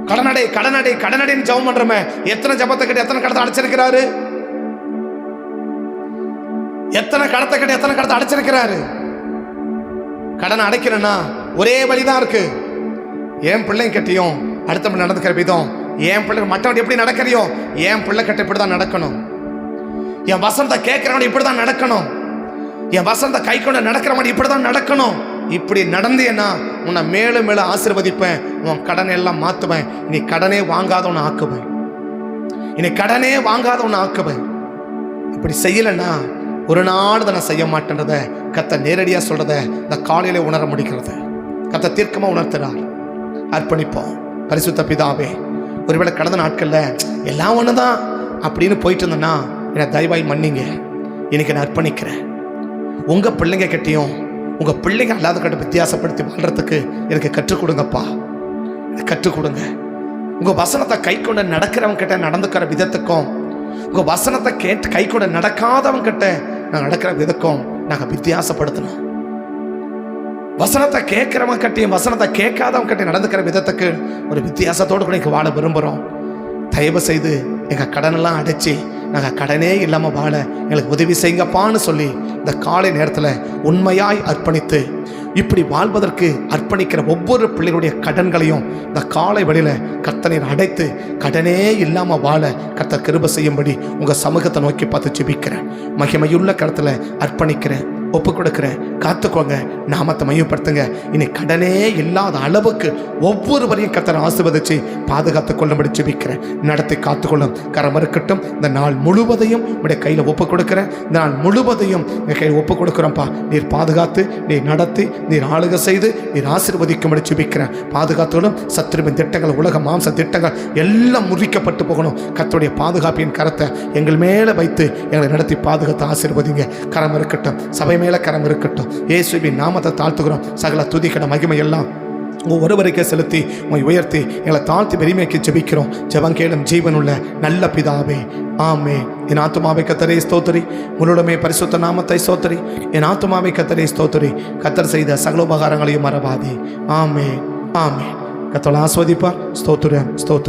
கடனடை கடனடை கடனடைன்னு ஜெபம் பண்றோமே, எத்தனை ஜெபத்தை கட்டி எத்தனை கடத்தை அடைச்சிருக்கிறாரு, எத்தனை கடத்தை கட்டி எத்தனை கடத்தை அடைச்சிருக்கிறாரு. கடனை அடைக்கிறேன்னா ஒரே வழிதான் இருக்கு. என் பிள்ளைங்க கட்டியும் அடுத்த நடந்துக்கிற விதம், என் பிள்ளை மற்றவங்க எப்படி நடக்கிறியோ என் பிள்ளை கட்ட இப்படிதான் நடக்கணும். என் வசனத்தை கேட்கிறவன் இப்படிதான் நடக்கணும், என் வசனத்தை கை கொண்டு நடக்கிறவன் இப்படிதான் நடக்கணும். இப்படி நடந்தேன்னா உன்னை மேலும் மேலும் ஆசீர்வதிப்பேன், உன் கடனை எல்லாம் மாத்துவேன், இனி கடனே வாங்காதவனை ஆக்குவேன், இனி கடனே வாங்காதவனை ஆக்குவேன். இப்படி செய்யலைன்னா ஒரு நாள் நான் செய்ய மாட்டேன்றத கர்த்தர் நேரடியாக சொல்றத இந்த காலையில உணர முடிக்கிறது. கர்த்தர் தீர்க்கமா உணர்த்துறார். அர்ப்பணிப்போம். பரிசுத்த பிதாவே, ஒருவேளை கடந்த நாட்கள்ல எல்லாம் ஒண்ணுதான் அப்படின்னு போயிட்டு இருந்தேன்னா என்னை தயவாய் மன்னிங்க. இன்னைக்கு நான் அர்ப்பணிக்கிறேன். உங்க பிள்ளைங்க கிட்டையும் உங்க பிள்ளைங்க அல்லாத கிட்ட வித்தியாசப்படுத்தி வாழ்றதுக்கு எனக்கு கற்றுக் கொடுங்கப்பா, கற்றுக் கொடுங்க. உங்க வசனத்தை கை கொண்டு நடக்கிறவங்க கிட்ட நடந்துக்கிற விதத்துக்கும், உங்க வசனத்தை கேட்டு கை கொண்டு நடக்காதவங்க கிட்ட நாங்கள் நடக்கிற விதக்கும் நாங்கள் வித்தியாசப்படுத்தணும். வசனத்தை கேட்கிறவங்க கட்டியும் வசனத்தை கேட்காதவங்க கட்டி நடந்துக்கிற விதத்துக்கு ஒரு வித்தியாசத்தோடு கூட வாழ விரும்புகிறோம். தயவு செய்து எங்கள் கடனெல்லாம் அடைச்சி நாங்கள் கடனே இல்லாமல் வாழ எங்களுக்கு உதவி செய்யுங்கப்பான்னு சொல்லி இந்த காலை நேரத்தில் உண்மையாய் அர்ப்பணித்து இப்படி வாழ்வதற்கு அர்ப்பணிக்கிற ஒவ்வொரு பிள்ளைகளுடைய கடன்களையும் இந்த காலை வழியில் கர்த்தனை அடைத்து கடனே இல்லாமல் வாழ கர்த்தர் கிருபை செய்யும்படி உங்கள் சமூகத்தை நோக்கி பார்த்து ஜெபிக்கிறேன். மகிமையுள்ள கருத்தில் அர்ப்பணிக்கிறேன், ஒப்பு கொடுக்குறேன். காத்துக்கோங்க, நாமத்தை மையப்படுத்துங்க. இனி கடனே இல்லாத அளவுக்கு ஒவ்வொருவரையும் கர்த்தரை ஆசீர்வதிச்சு பாதுகாத்து கொள்ளும்படி ஜெபிக்கிறேன். நடத்தி காத்துக்கொள்ளும் கரம் இருக்கட்டும். இந்த நாள் முழுவதையும் உடைய கையில் ஒப்பு கொடுக்குறேன். இந்த நாள் முழுவதையும் என் கையில் ஒப்பு கொடுக்குறோம்ப்பா. நீர் பாதுகாத்து, நீர் நடத்தி, நீர் ஆளுகை செய்து, நீர் ஆசீர்வதிக்கும்படி ஜெபிக்கிறேன். பாதுகாத்துகளும் சத்துருவின் திட்டங்கள், உலக மாம்ச திட்டங்கள் எல்லாம் முறிக்கப்பட்டு போகணும். கர்த்தருடைய பாதுகாப்பின் கரத்தை எங்கள் மேலே வைத்து எங்களை நடத்தி பாதுகாத்து ஆசீர்வதிங்க. கரம் இருக்கட்டும், சபை மேல கரம் இருக்கட்டும். இயேசுவின் நாமத்தை தாழ்த்துகிறோம். சகல துதிக்கட மகிமை எல்லாம் ஒருவருக்கே செலுத்தி உங்களை உயர்த்தி எங்களை தாழ்த்தி பெருமைக்கு ஜெபிக்கிறோம். ஜெபம் கேளும் ஜீவனுள்ள நல்ல பிதாவே, ஆமென். என் ஆத்துமாவை கர்த்தரே ஸ்தோத்திரி, முழுவதுமே பரிசுத்த நாமத்தை ஸ்தோத்திரி. என் ஆத்துமாவை கர்த்தரே ஸ்தோத்திரி, கர்த்தர் செய்த சகல உபகாரங்களையும் மறவாதே. ஆமென், ஆமென். கர்த்தர் ஆஸ்வதிப்பார். ஸ்தோத்திரம், ஸ்தோத்திரம்.